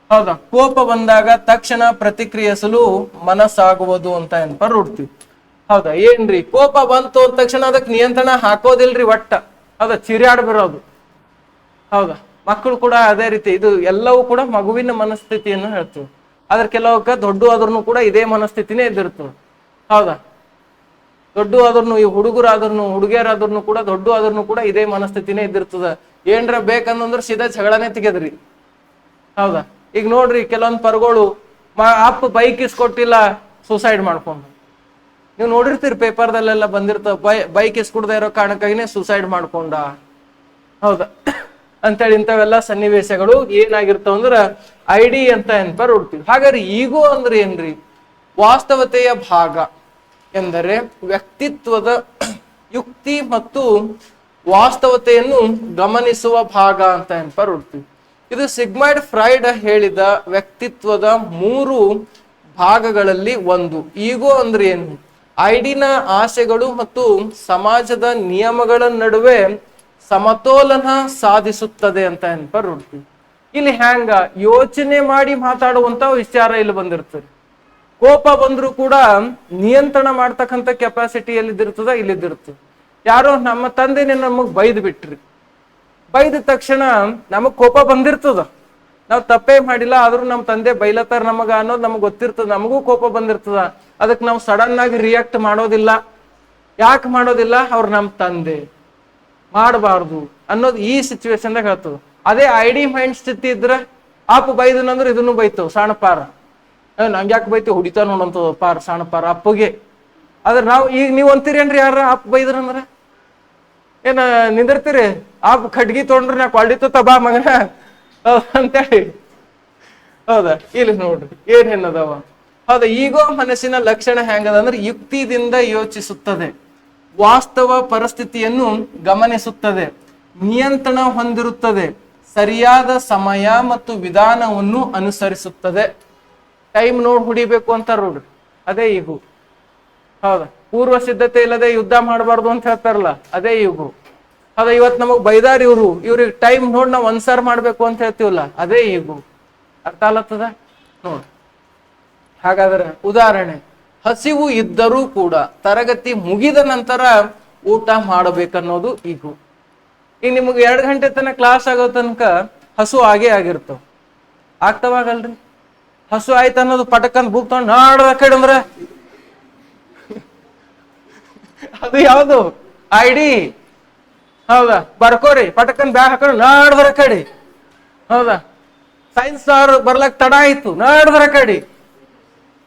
ಹೌದಾ? ಕೋಪ ಬಂದಾಗ ತಕ್ಷಣ ಪ್ರತಿಕ್ರಿಯಿಸಲು ಮನಸ್ಸಾಗುವುದು ಅಂತ ಏನಪ್ಪ ನೋಡ್ತೀವಿ. ಹೌದಾ? ಏನ್ರಿ, ಕೋಪ ಬಂತು ಅಂದ ತಕ್ಷಣ ಅದಕ್ಕೆ ನಿಯಂತ್ರಣ ಹಾಕೋದಿಲ್ರಿ ಒಟ್ಟ, ಹೌದಾ? ಚಿರಿಯಾಡ್ ಬಿರೋದು. ಹೌದಾ? ಮಕ್ಕಳು ಕೂಡ ಅದೇ ರೀತಿ. ಇದು ಎಲ್ಲವೂ ಕೂಡ ಮಗುವಿನ ಮನಸ್ಥಿತಿಯನ್ನು ಹೇಳ್ತೀವಿ. ಆದ್ರೆ ಕೆಲವಕ್ಕ ದೊಡ್ಡ ಆದ್ರೂ ಕೂಡ ಇದೇ ಮನಸ್ಥಿತಿನೇ ಇದ್ದಿರ್ತದೆ. ಹೌದಾ? ದೊಡ್ಡ ಆದ್ರೂ, ಈ ಹುಡುಗರಾದ್ರೂ ಹುಡುಗಿಯರಾದ್ರೂ ಕೂಡ, ದೊಡ್ಡ ಆದ್ರೂ ಕೂಡ ಇದೇ ಮನಸ್ಥಿತಿನೇ ಇದ್ದಿರ್ತದ. ಏನ್ರ ಬೇಕಂದ್ರೆ ಸೀದಾ ಜಗಳನೇ ತೆಗೆದ್ರಿ. ಹೌದಾ? ಈಗ ನೋಡ್ರಿ, ಕೆಲವೊಂದು ಪರ್ಗಳು ಅಪ್ಪ ಬೈಕ್ ಇಸ್ಕೊಟ್ಟಿಲ್ಲ, ಸುಸೈಡ್ ಮಾಡ್ಕೊಂಡು. ನೀವು ನೋಡಿರ್ತೀರಿ ಪೇಪರ್ದಲ್ಲೆಲ್ಲ ಬಂದಿರ್ತಾವ, ಬೈಕ್ ಇಸ್ಕೊಡ್ದೇ ಇರೋ ಕಾರಣಕ್ಕಾಗಿನೇ ಸುಸೈಡ್ ಮಾಡ್ಕೊಂಡ. ಹೌದಾ? ಅಂತೇಳಿ ಇಂಥವೆಲ್ಲ ಸನ್ನಿವೇಶಗಳು ಏನಾಗಿರ್ತಾವ ಅಂದ್ರ ಐಡಿ ಅಂತ ಏನಪ್ಪ ನೋಡ್ತೀವಿ. ಹಾಗಾದ್ರೆ ಈಗೋ ಅಂದ್ರೆ ಏನ್ರಿ? ವಾಸ್ತವತೆಯ ಭಾಗ ಎಂದರೆ ವ್ಯಕ್ತಿತ್ವದ ಯುಕ್ತಿ ಮತ್ತು ವಾಸ್ತವತೆಯನ್ನು ಗಮನಿಸುವ ಭಾಗ ಅಂತ ಏನಪ್ಪ ನೋಡ್ತೀವಿ. ಇದು ಸಿಗ್ಮಂಡ್ ಫ್ರಾಯ್ಡ್ ಹೇಳಿದ ವ್ಯಕ್ತಿತ್ವದ 3 ಭಾಗಗಳಲ್ಲಿ ಒಂದು. ಈಗೋ ಅಂದ್ರೆ ಏನು? ಐಡಿನ ಆಸೆಗಳು ಮತ್ತು ಸಮಾಜದ ನಿಯಮಗಳ ನಡುವೆ ಸಮತೋಲನ ಸಾಧಿಸುತ್ತದೆ ಅಂತ ಏನಪ್ಪ ನೋಡ್ತೀವಿ. ಇಲ್ಲಿ ಹ್ಯಾಂಗ ಯೋಚನೆ ಮಾಡಿ ಮಾತಾಡುವಂತ ವಿಚಾರ ಇಲ್ಲಿ ಬಂದಿರ್ತದೆ. ಕೋಪ ಬಂದ್ರು ಕೂಡ ನಿಯಂತ್ರಣ ಮಾಡ್ತಕ್ಕಂಥ ಕೆಪಾಸಿಟಿ ಎಲ್ಲಿದ್ದಿರ್ತದ, ಇಲ್ಲಿದ್ದಿರ್ತದೆ. ಯಾರೋ ನಮ್ಮ ತಂದೆನೇ ನಮಗ್ ಬೈದ್ ಬಿಟ್ರಿ, ಬೈದ ತಕ್ಷಣ ನಮಗ್ ಕೋಪ ಬಂದಿರ್ತದ, ನಾವು ತಪ್ಪೇ ಮಾಡಿಲ್ಲ ಆದ್ರೂ ನಮ್ಮ ತಂದೆ ಬೈಲತ್ತಾರ ನಮಗ ಅನ್ನೋದು ನಮಗ್ ಗೊತ್ತಿರ್ತದ, ನಮಗೂ ಕೋಪ ಬಂದಿರ್ತದ. ಅದಕ್ಕೆ ನಾವು ಸಡನ್ ಆಗಿ ರಿಯಾಕ್ಟ್ ಮಾಡೋದಿಲ್ಲ. ಯಾಕೆ ಮಾಡೋದಿಲ್ಲ? ಅವ್ರು ನಮ್ಮ ತಂದೆ, ಮಾಡಬಾರ್ದು ಅನ್ನೋದು ಈ ಸಿಚುವೇಶನ್ದಾಗ ಹೇಳ್ತದ. ಅದೇ ಐಡಿ ಮೈಂಡ್ ಸ್ಥಿತಿ ಇದ್ರೆ ಅಪ್ಪ ಬೈದನಂದ್ರೆ ಇದನ್ನು ಬೈತವ, ಸಣ್ಣ ಪಾರ ನಂಗೆ ಯಾಕೆ ಬೈತೀವಿ, ಹೊಡಿತಾ ನೋಡಂತದ ಪಾರ್, ಸಣ್ಣ ಪಾರ ಅಪ್ಪಗೆ. ಆದ್ರೆ ನಾವು ಈಗ ನೀವು ಅಂತೀರೇನ್ರಿ, ಯಾರ ಅಪ್ಪ ಬೈದ್ರಂದ್ರ ಏನ ನಿಂದಿರ್ತೀರಿ? ಅಪ್ಪ ಖಡ್ಗಿ ತೊಗೊಂಡ್ರಿ ನಾ ಕ್ವಾಲಿಟಿ ಬಾ ಮಗನ ಅಂತೇಳಿ. ಹೌದಾ? ಇಲ್ಲಿ ನೋಡ್ರಿ ಏನೇನದವ. ಹೌದಾ. ಈಗೋ ಮನಸ್ಸಿನ ಲಕ್ಷಣ ಹೆಂಗದ ಅಂದ್ರೆ ಯುಕ್ತಿದಿಂದ ಯೋಚಿಸುತ್ತದೆ, ವಾಸ್ತವ ಪರಿಸ್ಥಿತಿಯನ್ನು ಗಮನಿಸುತ್ತದೆ, ನಿಯಂತ್ರಣ ಹೊಂದಿರುತ್ತದೆ, ಸರಿಯಾದ ಸಮಯ ಮತ್ತು ವಿಧಾನವನ್ನು ಅನುಸರಿಸುತ್ತದೆ. ಟೈಮ್ ನೋಡಿ ಹುಡಿಬೇಕು ಅಂತಾರ ನೋಡ್ರಿ, ಅದೇ ಈಗು. ಹೌದಾ. ಪೂರ್ವ ಸಿದ್ಧತೆ ಇಲ್ಲದೆ ಯುದ್ಧ ಮಾಡಬಾರ್ದು ಅಂತ ಹೇಳ್ತಾರಲ್ಲ, ಅದೇ ಈಗು. ಹೌದಾ. ಇವತ್ತು ನಮಗ್ ಬೈದಾರ ಇವ್ರಿಗೆ ಟೈಮ್ ನೋಡಿ ನಾವು ಅನ್ಸರ್ ಮಾಡ್ಬೇಕು ಅಂತ ಹೇಳ್ತೀವಲ್ಲ, ಅದೇ ಈಗು. ಅರ್ಥ ಆಗ್ಲತ್ತದ ನೋಡ್ರಿ. ಹಾಗಾದ್ರೆ ಉದಾಹರಣೆ, ಹಸಿವು ಇದ್ದರೂ ಕೂಡ ತರಗತಿ ಮುಗಿದ ನಂತರ ಊಟ ಮಾಡಬೇಕನ್ನೋದು ಈಗು. ಈಗ ನಿಮ್ಗೆ 2 ಗಂಟೆ ತನಕ ಕ್ಲಾಸ್ ಆಗೋ ತನಕ ಹಸು ಆಗೇ ಆಗಿರ್ತಾವ, ಆಗ್ತಾವಾಗಲ್ರಿ? ಹಸು ಆಯ್ತು ಅನ್ನೋದು ಪಟಕನ್ ಬುಕ್ ತಗೊಂಡು ನಾಡ್ದ ಕಡೆ ಅಂದ್ರ ಅದು ಯಾವುದು ಐಡಿ? ಹೌದಾ. ಬರ್ಕೋರಿ, ಪಟಕನ್ ಬ್ಯಾಗ್ ಹಾಕೊಂಡು ನಾಡ್ದ್ರ ಕಡೆ. ಹೌದಾ. ಸೈನ್ಸ್ ಅವ್ರು ಬರ್ಲಕ್ ತಡ ಆಯ್ತು, ನಾಡ್ದ್ರ ಕಡೆ.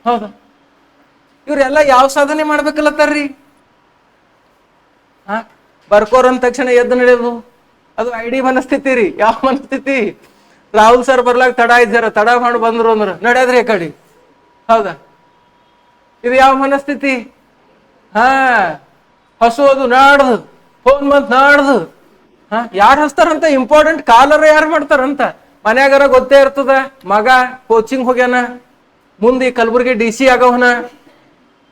ಹೌದಾ. ಇವ್ರೆಲ್ಲ ಯಾವ ಸಾಧನೆ ಮಾಡ್ಬೇಕಲ್ಲತ್ತಾರ್ರಿ? ಬರ್ಕೋರ್ ಅಂದ ತಕ್ಷಣ ಎದ್ದು ನಡೆಯೋದು, ಅದು ಐಡಿ ಮನಸ್ಥಿತಿ ರೀ. ಯಾವ ಮನಸ್ಥಿತಿ? ರಾಹುಲ್ ಸರ್ ಬರ್ಲಾಕ್ ತಡ ಇದ್ದಾರ, ತಡ ಮಾಡಿ ಬಂದ್ರು ಅಂದ್ರ ನಡೆಯದ್ರಿ ಆ ಕಡೆ. ಹೌದಾ. ಇದು ಯಾವ ಮನಸ್ಥಿತಿ? ಹಸು ಅದು ನಾಡ್ದು, ಫೋನ್ ಬಂತ್ ನಾಡ್ದು. ಯಾರು ಹಚ್ತಾರಂತ? ಇಂಪಾರ್ಟೆಂಟ್ ಕಾಲರ್ ಯಾರು ಮಾಡ್ತಾರಂತ? ಮನ್ಯಾಗಾರ ಗೊತ್ತೇ ಇರ್ತದ, ಮಗ ಕೋಚಿಂಗ್ ಹೋಗ್ಯಾನ, ಮುಂದೆ ಕಲಬುರ್ಗಿ DC ಆಗವನ,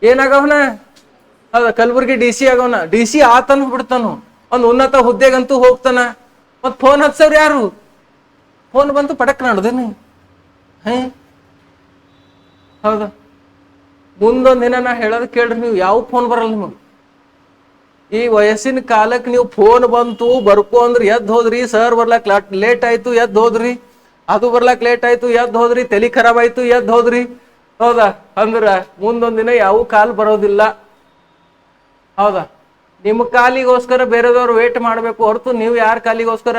ಏನಾಗವನ? ಹೌದಾ. ಕಲಬುರ್ಗಿ DC ಆಗವನ, DC ಆತನು ಬಿಡ್ತಾನು, ಒಂದು ಉನ್ನತ ಹುದ್ದೆಗಂತೂ ಹೋಗ್ತಾನ. ಮತ್ ಫೋನ್ ಹಚ್ಚವ್ರು ಯಾರು? ಫೋನ್ ಬಂತು ಪಟಕ್ ನಾಡ್ದೇನೆ. ಹೌದಾ. ಮುಂದೊಂದ್ ದಿನ ನಾ ಹೇಳೋದ್ ಕೇಳ್ರಿ, ನೀವು ಯಾವ ಫೋನ್ ಬರಲ್ಲ ನಿಮಗೆ. ಈ ವಯಸ್ಸಿನ ಕಾಲಕ್ಕೆ ನೀವು ಫೋನ್ ಬಂತು ಬರ್ಕೋ ಅಂದ್ರೆ ಎದ್ದು ಹೋದ್ರಿ, ಸರ್ ಬರ್ಲಾಕ್ ಲೇಟ್ ಆಯ್ತು ಎದ್ದು ಹೋದ್ರಿ, ಅದು ಬರ್ಲಾಕ್ ಲೇಟ್ ಆಯ್ತು ಎದ್ದು ಹೋದ್ರಿ, ತಲೆ ಖರಾಬ್ ಆಯ್ತು ಎದ್ದು ಹೋದ್ರಿ. ಹೌದಾ. ಅಂದ್ರ ಮುಂದೊಂದ್ ದಿನ ಯಾವ ಕಾಲ್ ಬರೋದಿಲ್ಲ. ಹೌದಾ. ನಿಮ್ಮ ಕಾಲಿಗೋಸ್ಕರ ಬೇರೆದವ್ರು ವೇಟ್ ಮಾಡ್ಬೇಕು ಹೊರತು ನೀವು ಯಾರ ಕಾಲಿಗೋಸ್ಕರ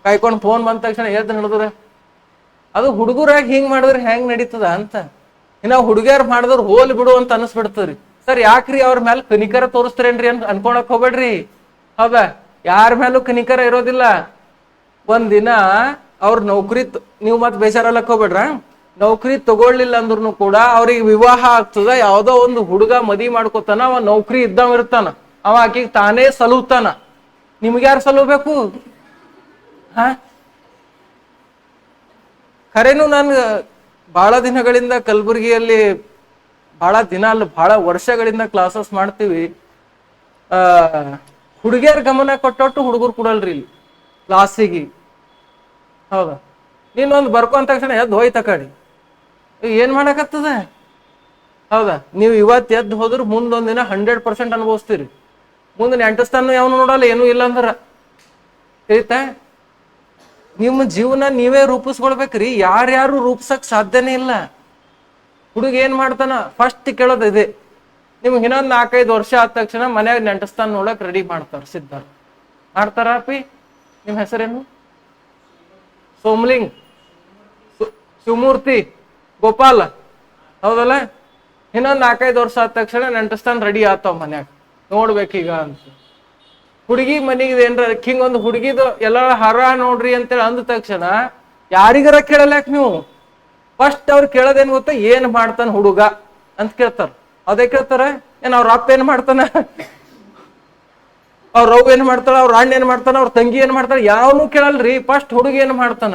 ಕಾಯ್ಕೊಂಡು ಫೋನ್ ಬಂದ ತಕ್ಷಣ ಎದ್ದು ನಡೆದ್ರ? ಅದು ಹುಡುಗರಾಗಿ ಹಿಂಗ್ ಮಾಡಿದ್ರೆ ಹೆಂಗ್ ನಡೀತದ ಅಂತ. ಇನ್ನ ಹುಡುಗಿಯರ್ ಮಾಡಿದ್ರು ಹೋಲ್ ಬಿಡು ಅಂತ ಅನಿಸ್ಬಿಡ್ತದ್ರಿ. ಸರ್ ಯಾಕ್ರಿ ಅವ್ರ ಮೇಲೆ ಕನಿಕರ ತೋರಿಸ್ತಾರೇನ್ರಿ ಅಂತ ಅನ್ಕೊಳಕ್ ಹೋಗ್ಬೇಡ್ರಿ. ಹೌದಾ. ಯಾರ ಮೇಲೂ ಕನಿಕರ ಇರೋದಿಲ್ಲ. ಒಂದಿನ ಅವ್ರ ನೌಕರಿ ನೀವು ಮತ್ ಬೇಜಾರಲ್ಲಕ್ ಹೋಗ್ಬೇಡ್ರ, ನೌಕರಿ ತಗೊಳ್ಳಿಲ್ಲ ಅಂದ್ರೂ ಕೂಡ ಅವ್ರಿಗೆ ವಿವಾಹ ಆಗ್ತದ, ಯಾವ್ದೋ ಒಂದು ಹುಡುಗ ಮದಿ ಮಾಡ್ಕೊತಾನ, ಅವ ನೌಕರಿ ಇದ್ದವ ಇರ್ತಾನ, ಅವ ಆಕಿಗೆ ತಾನೇ ಸಲುತ್ತಾನ. ನಿಮ್ಗೆ ಯಾರು ಸಲುಬೇಕು? ಖರೇನು ನನ್ಗ ಬಹಳ ದಿನಗಳಿಂದ ಕಲಬುರಗಿಯಲ್ಲಿ ಬಹಳ ವರ್ಷಗಳಿಂದ ಕ್ಲಾಸಸ್ ಮಾಡ್ತೀವಿ. ಹುಡುಗಿಯರ್ ಗಮನ ಕೊಟ್ಟೊಟ್ಟು ಹುಡುಗರು ಕೊಡಲ್ರಿ ಇಲ್ಲಿ ಕ್ಲಾಸಿಗೆ. ಹೌದಾ. ನೀನೊಂದು ಬರ್ಕೊಂತ ತಕ್ಷಣ ಎದ್ದು ಹೋಯ್ತ ಕಡೆ, ಏನ್ ಮಾಡಕತ್ತದ? ಹೌದಾ. ನೀವು ಇವತ್ತು ಎದ್ದು ಹೋದ್ರು ಮುಂದೊಂದಿನ 100% ಅನುಭವಿಸ್ತೀರಿ. ಮುಂದೆ ನೆಂಟಸ್ತಾನು ಯಾವನು ನೋಡಲ್ಲ, ಏನೂ ಇಲ್ಲ ಅಂದ್ರ. ತಿಳಿತಾ? ನಿಮ್ಮ ಜೀವನ ನೀವೇ ರೂಪಿಸ್ಕೊಳ್ಬೇಕ್ರಿ, ಯಾರ್ಯಾರು ರೂಪಿಸಕ್ ಸಾಧ್ಯನೇ ಇಲ್ಲ. ಹುಡುಗ ಏನ್ ಮಾಡ್ತಾನ ಫಸ್ಟ್ ಕೇಳೋದು ಇದೆ. ನಿಮ್ಗೆ ಇನ್ನೊಂದು 4-5 ವರ್ಷ ಆದ ತಕ್ಷಣ ಮನ್ಯಾಗ ನೆಂಟಸ್ತಾನ ನೋಡಕ್ ರೆಡಿ ಮಾಡ್ತಾರ, ಸಿದ್ಧ ಮಾಡ್ತಾರ. ಅಪ್ಪಿ ನಿಮ್ ಹೆಸರೇನು? ಸೋಮಲಿಂಗ್, ಶಿವಮೂರ್ತಿ, ಗೋಪಾಲ, ಹೌದಲ್ಲ? ಇನ್ನೊಂದು 4-5 ವರ್ಷ ಆದ ತಕ್ಷಣ ನೆಂಟಸ್ತಾನ ರೆಡಿ ಆತಾವ ಮನ್ಯಾಗ, ನೋಡ್ಬೇಕೀಗ ಅಂತ. ಹುಡುಗಿ ಮನಿಗೆ ಏನ್ರ ಹಿಂಗೊಂದು ಹುಡುಗಿದು ಎಲ್ಲ ಹರ ನೋಡ್ರಿ ಅಂತೇಳಿ ಅಂದ ತಕ್ಷಣ ಯಾರಿಗಾರ ಕೇಳಲ್ಯಾಕ ನೀವು? ಫಸ್ಟ್ ಅವ್ರು ಕೇಳೋದೇನ್ ಗೊತ್ತಾ? ಏನ್ ಮಾಡ್ತಾನ ಹುಡುಗ ಅಂತ ಕೇಳ್ತಾರ. ಅದೇ ಕೇಳ್ತಾರ. ಏನ್ ಅವ್ರ ಅಪ್ಪ ಏನ್ ಮಾಡ್ತಾನ, ಅವ್ರ ಅವ್ವ ಏನ್ ಮಾಡ್ತಾಳ, ಅವ್ರ ಅಣ್ಣ ಏನ್ ಮಾಡ್ತಾನ, ಅವ್ರ ತಂಗಿ ಏನ್ ಮಾಡ್ತಾಳ, ಯಾವನು ಕೇಳಲ್ರಿ. ಫಸ್ಟ್ ಹುಡುಗ ಏನ್ ಮಾಡ್ತಾನ.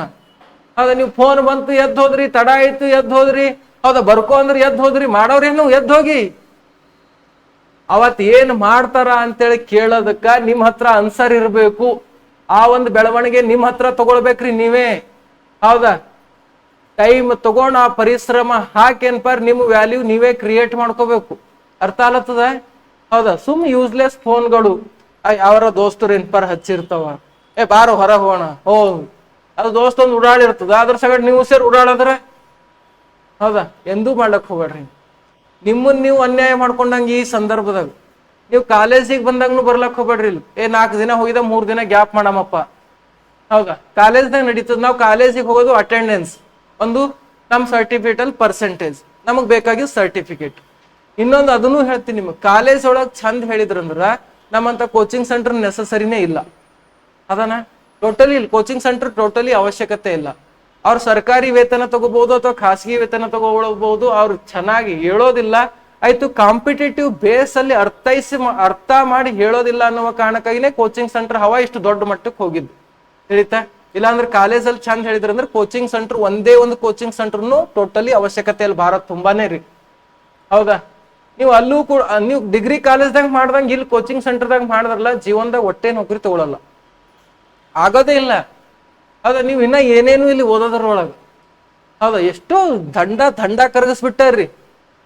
ಹೌದಾ. ನೀವು ಫೋನ್ ಬಂತು ಎದ್ದು ಹೋದ್ರಿ, ತಡ ಆಯ್ತು ಎದ್ದು ಹೋದ್ರಿ, ಹೌದಾ, ಬರ್ಕೋ ಅಂದ್ರೆ ಎದ್ದು ಹೋದ್ರಿ, ಮಾಡೋರೇನು ಎದ್ದು ಹೋಗಿ. ಅವತ್ ಏನ್ ಮಾಡ್ತಾರ ಅಂತೇಳಿ ಕೇಳೋದಕ್ಕ ನಿಮ್ ಹತ್ರ ಆನ್ಸರ್ ಇರ್ಬೇಕು. ಆ ಒಂದು ಬೆಳವಣಿಗೆ ನಿಮ್ ಹತ್ರ ತಗೊಳ್ಬೇಕ್ರಿ ನೀವೇ. ಹೌದಾ. ಟೈಮ್ ತಗೊಂಡು ಆ ಪರಿಶ್ರಮ ಹಾಕೇನ್ಪಾರ್ ನಿಮ್ ವ್ಯಾಲ್ಯೂ ನೀವೇ ಕ್ರಿಯೇಟ್ ಮಾಡ್ಕೋಬೇಕು. ಅರ್ಥ ಆಗತ್ತದ? ಹೌದಾ. ಸುಮ್ ಯೂಸ್ಲೆಸ್ ಫೋನ್ಗಳು ಯಾವರ ದೋಸ್ತರು ಏನ್ಪಾರ್ ಹಚ್ಚಿರ್ತಾವ, ಬಾರೋ ಹೊರ ಹೋಗೋಣ, ಅದು ದೋಸ್ತ ಒಂದು ಉಡಾಳಿರ್ತದ, ಅದ್ರ ಸಗಡ್ ನೀವು ಸೇರಿ ಉಡಾಳದ್ರ ಹೌದಾ. ಎಂದೂ ಮಾಡ್ಲಕ್ ಹೋಗ್ಬೇಡ್ರಿ. ನಿಮ್ಮನ್ನ ನೀವು ಅನ್ಯಾಯ ಮಾಡ್ಕೊಂಡಂಗ ಈ ಸಂದರ್ಭದಾಗ ನೀವು ಕಾಲೇಜಿಗೆ ಬಂದಾಗ್ನು ಬರ್ಲಕ್ ಹೋಗ್ಬೇಡ್ರಿ. 4 ದಿನ ಹೋಗಿದ 3 ದಿನ ಗ್ಯಾಪ್ ಮಾಡಮಪ್ಪ. ಹೌದಾ. ಕಾಲೇಜ್ದಾಗ ನಡೀತದ. ನಾವು ಕಾಲೇಜಿಗೆ ಹೋಗೋದು ಅಟೆಂಡೆನ್ಸ್, ಒಂದು ನಮ್ಮ ಸರ್ಟಿಫಿಕೇಟ್ ಅಲ್ಲಿ ಪರ್ಸೆಂಟೇಜ್, ನಮಗ್ ಬೇಕಾಗಿದ್ದು ಸರ್ಟಿಫಿಕೇಟ್. ಇನ್ನೊಂದು ಅದನ್ನು ಹೇಳ್ತೀನಿ ನಿಮಗೆ, ಕಾಲೇಜ್ ಒಳಗೆ ಚಂದ ಹೇಳಿದ್ರಂದ್ರ ನಮ್ಮಂತ ಕೋಚಿಂಗ್ ಸೆಂಟರ್ ನೆಸಸರಿನೇ ಇಲ್ಲ. ಅದನ್ನ ಟೋಟಲಿ ಕೋಚಿಂಗ್ ಸೆಂಟರ್ ಟೋಟಲಿ ಅವಶ್ಯಕತೆ ಇಲ್ಲ. ಅವ್ರು ಸರ್ಕಾರಿ ವೇತನ ತಗೋಬಹುದು ಅಥವಾ ಖಾಸಗಿ ವೇತನ ತಗೋಬಹುದು, ಅವ್ರು ಚೆನ್ನಾಗಿ ಹೇಳೋದಿಲ್ಲ. ಆಯ್ತು, ಕಾಂಪಿಟೇಟಿವ್ ಬೇಸ್ ಅಲ್ಲಿ ಅರ್ಥ ಮಾಡಿ ಹೇಳೋದಿಲ್ಲ ಅನ್ನುವ ಕಾರಣಕ್ಕಾಗಿನೇ ಕೋಚಿಂಗ್ ಸೆಂಟರ್ ಹವಾ ಇಷ್ಟು ದೊಡ್ಡ ಮಟ್ಟಕ್ಕೆ ಹೋಗಿದ್ದು. ತಿಳಿತಾ? ಇಲ್ಲಾಂದ್ರೆ ಕಾಲೇಜಲ್ಲಿ ಚಂದ ಹೇಳಿದ್ರ ಅಂದ್ರೆ ಕೋಚಿಂಗ್ ಸೆಂಟರ್ ಒಂದೇ ಒಂದು ಕೋಚಿಂಗ್ ಸೆಂಟರ್ನು ಟೋಟಲಿ ಅವಶ್ಯಕತೆ ಭಾರತ್ ತುಂಬಾನೇ ರೀ. ಹೌದಾ? ನೀವು ಅಲ್ಲೂ ಕೂಡ ನೀವು ಡಿಗ್ರಿ ಕಾಲೇಜ್ದಾಗ ಮಾಡ್ದಂಗೆ ಇಲ್ಲಿ ಕೋಚಿಂಗ್ ಸೆಂಟರ್ದಾಗ ಮಾಡಿದ್ರಲ್ಲ, ಜೀವನದಾಗ ಒಟ್ಟೆ ನೌಕರಿ ತಗೊಳಲ್ಲ, ಆಗೋದೇ ಇಲ್ಲ. ಹೌದಾ? ನೀವು ಇನ್ನ ಏನೇನು ಇಲ್ಲಿ ಓದೋದ್ರೊಳಗೆ. ಹೌದಾ? ಎಷ್ಟೋ ದಂಡ ಕರಗಿಸ್ಬಿಟ್ಟಾರ್ರಿ.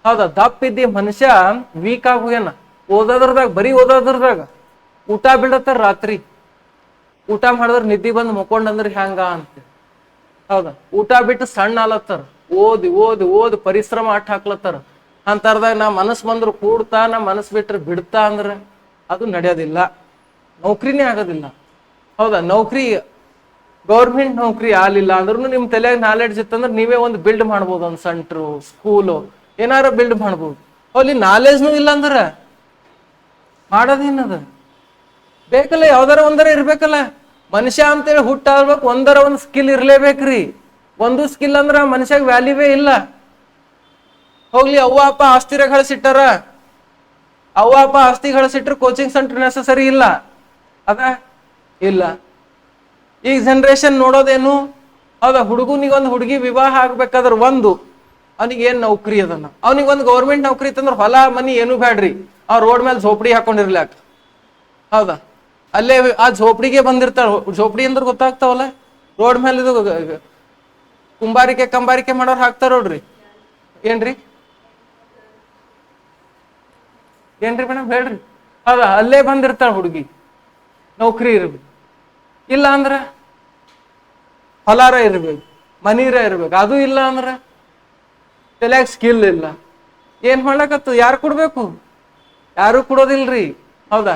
ಹೌದಾ? ದಪ್ಪಿದ್ದಿ ಮನುಷ್ಯ ವೀಕ್ ಆಗಿ ಹೋಗ್ಯಾನ ಓದೋದ್ರದಾಗ, ಬರೀ ಓದೋದ್ರದಾಗ. ಊಟ ಬಿಡತ್ತಾರ ರಾತ್ರಿ, ಊಟ ಮಾಡಿದ್ರೆ ನಿದ್ದೆ ಬಂದು ಮುಕ್ಕೊಂಡಂದ್ರೆ ಹೆಂಗ ಅಂತ. ಹೌದಾ? ಊಟ ಬಿಟ್ಟು ಸಣ್ಣ ಆಲತ್ತಾರ, ಓದಿ ಓದಿ ಓದಿ ಪರಿಶ್ರಮ ಅಟ್ ಹಾಕ್ಲತ್ತಾರ. ಅಂತರ್ದಾಗ ನಾ ಮನಸ್ಸು ಬಂದ್ರು ಕೂಡ್ತಾ, ನಾ ಮನಸ್ಸು ಬಿಟ್ರೆ ಬಿಡ್ತಾ ಅಂದ್ರೆ ಅದು ನಡೆಯೋದಿಲ್ಲ, ನೌಕರಿನೇ ಆಗೋದಿಲ್ಲ. ಹೌದಾ? ನೌಕರಿ ಗೌರ್ಮೆಂಟ್ ನೌಕರಿ ಆಲಿಲ್ಲ ಅಂದ್ರೂ ನಿಮ್ ತಲೆಯಾಗ ನಾಲೆಡ್ಜ್ ಇತ್ತಂದ್ರೆ ನೀವೇ ಒಂದು ಬಿಲ್ಡ್ ಮಾಡ್ಬೋದು, ಒಂದು ಸೆಂಟ್ರು, ಸ್ಕೂಲು ಏನಾರ ಬಿಲ್ಡ್ ಮಾಡ್ಬೋದು. ಅಲ್ಲಿ ನಾಲೆಜ್ನು ಇಲ್ಲ ಅಂದ್ರೆ ಮಾಡೋದೇನದ? ಬೇಕಲ್ಲ, ಯಾವ್ದಾರ ಒಂದರ ಇರ್ಬೇಕಲ್ಲ. ಮನುಷ್ಯ ಅಂತೇಳಿ ಹುಟ್ಟಾಡ್ಬೇಕು, ಒಂದರ ಒಂದು ಸ್ಕಿಲ್ ಇರ್ಲೇಬೇಕ್ರಿ. ಒಂದು ಸ್ಕಿಲ್ ಅಂದ್ರ ಮನುಷ್ಯಾಗ ವ್ಯಾಲ್ಯೂವೇ ಇಲ್ಲ. ಹೋಗ್ಲಿ, ಅವ್ವ ಅಪ್ಪ ಆಸ್ತಿರ ಗಳಿಸಿಟ್ಟಾರ, ಅವ್ವ ಅಪ್ಪ ಆಸ್ತಿ ಗಳಿಸಿಟ್ರು ಕೋಚಿಂಗ್ ಸೆಂಟರ್ ನೆಸಸರಿ ಇಲ್ಲ ಅದ ಇಲ್ಲ. ಈಗ ಜನರೇಷನ್ ನೋಡೋದೇನು? ಹೌದಾ? ಹುಡುಗನಿಗೊಂದು ಹುಡುಗಿ ವಿವಾಹ ಆಗ್ಬೇಕಾದ್ರ ಅವನಿಗೆ ಏನ್ ನೌಕರಿ ಅದನ್ನ, ಅವನಿಗೊಂದು ಗೌರ್ಮೆಂಟ್ ನೌಕರಿ ಇತ್ತಂದ್ರೆ ಹೊಲ ಮನಿ ಏನು ಬ್ಯಾಡ್ರಿ, ರೋಡ್ ಮೇಲೆ ಝೋಪಡಿ ಹಾಕೊಂಡಿರ್ಲಾಕ. ಹೌದಾ? ಅಲ್ಲೇ ಆ ಝೋಪಡಿಗೆ ಬಂದಿರ್ತಾಳ. ಝೋಪಡಿ ಅಂದ್ರೆ ಗೊತ್ತಾಗ್ತಾವಲ್ಲ, ರೋಡ್ ಮೇಲೆ ಇದು ಕಂಬಾರಿಕೆ ಮಾಡೋರು ಹಾಕ್ತಾರ ನೋಡ್ರಿ. ಏನ್ರಿ ಮೇಡಮ್ ಹೇಳ್ರಿ. ಹೌದಾ? ಅಲ್ಲೇ ಬಂದಿರ್ತಾಳ ಹುಡುಗಿ, ನೌಕರಿ ಇರ್ಬೇಕು. ಇಲ್ಲ ಅಂದ್ರ ಹೊಲಾರ ಇರ್ಬೇಕು, ಮನೀರ ಇರ್ಬೇಕು. ಅದು ಇಲ್ಲ ಅಂದ್ರ ತಲೆಯಾಗ ಸ್ಕಿಲ್ ಇಲ್ಲ. ಏನ್ ಮಾಡ್ಲಕತ್ತು? ಯಾರು ಕೊಡ್ಬೇಕು? ಯಾರು ಕೊಡೋದಿಲ್ರಿ. ಹೌದಾ?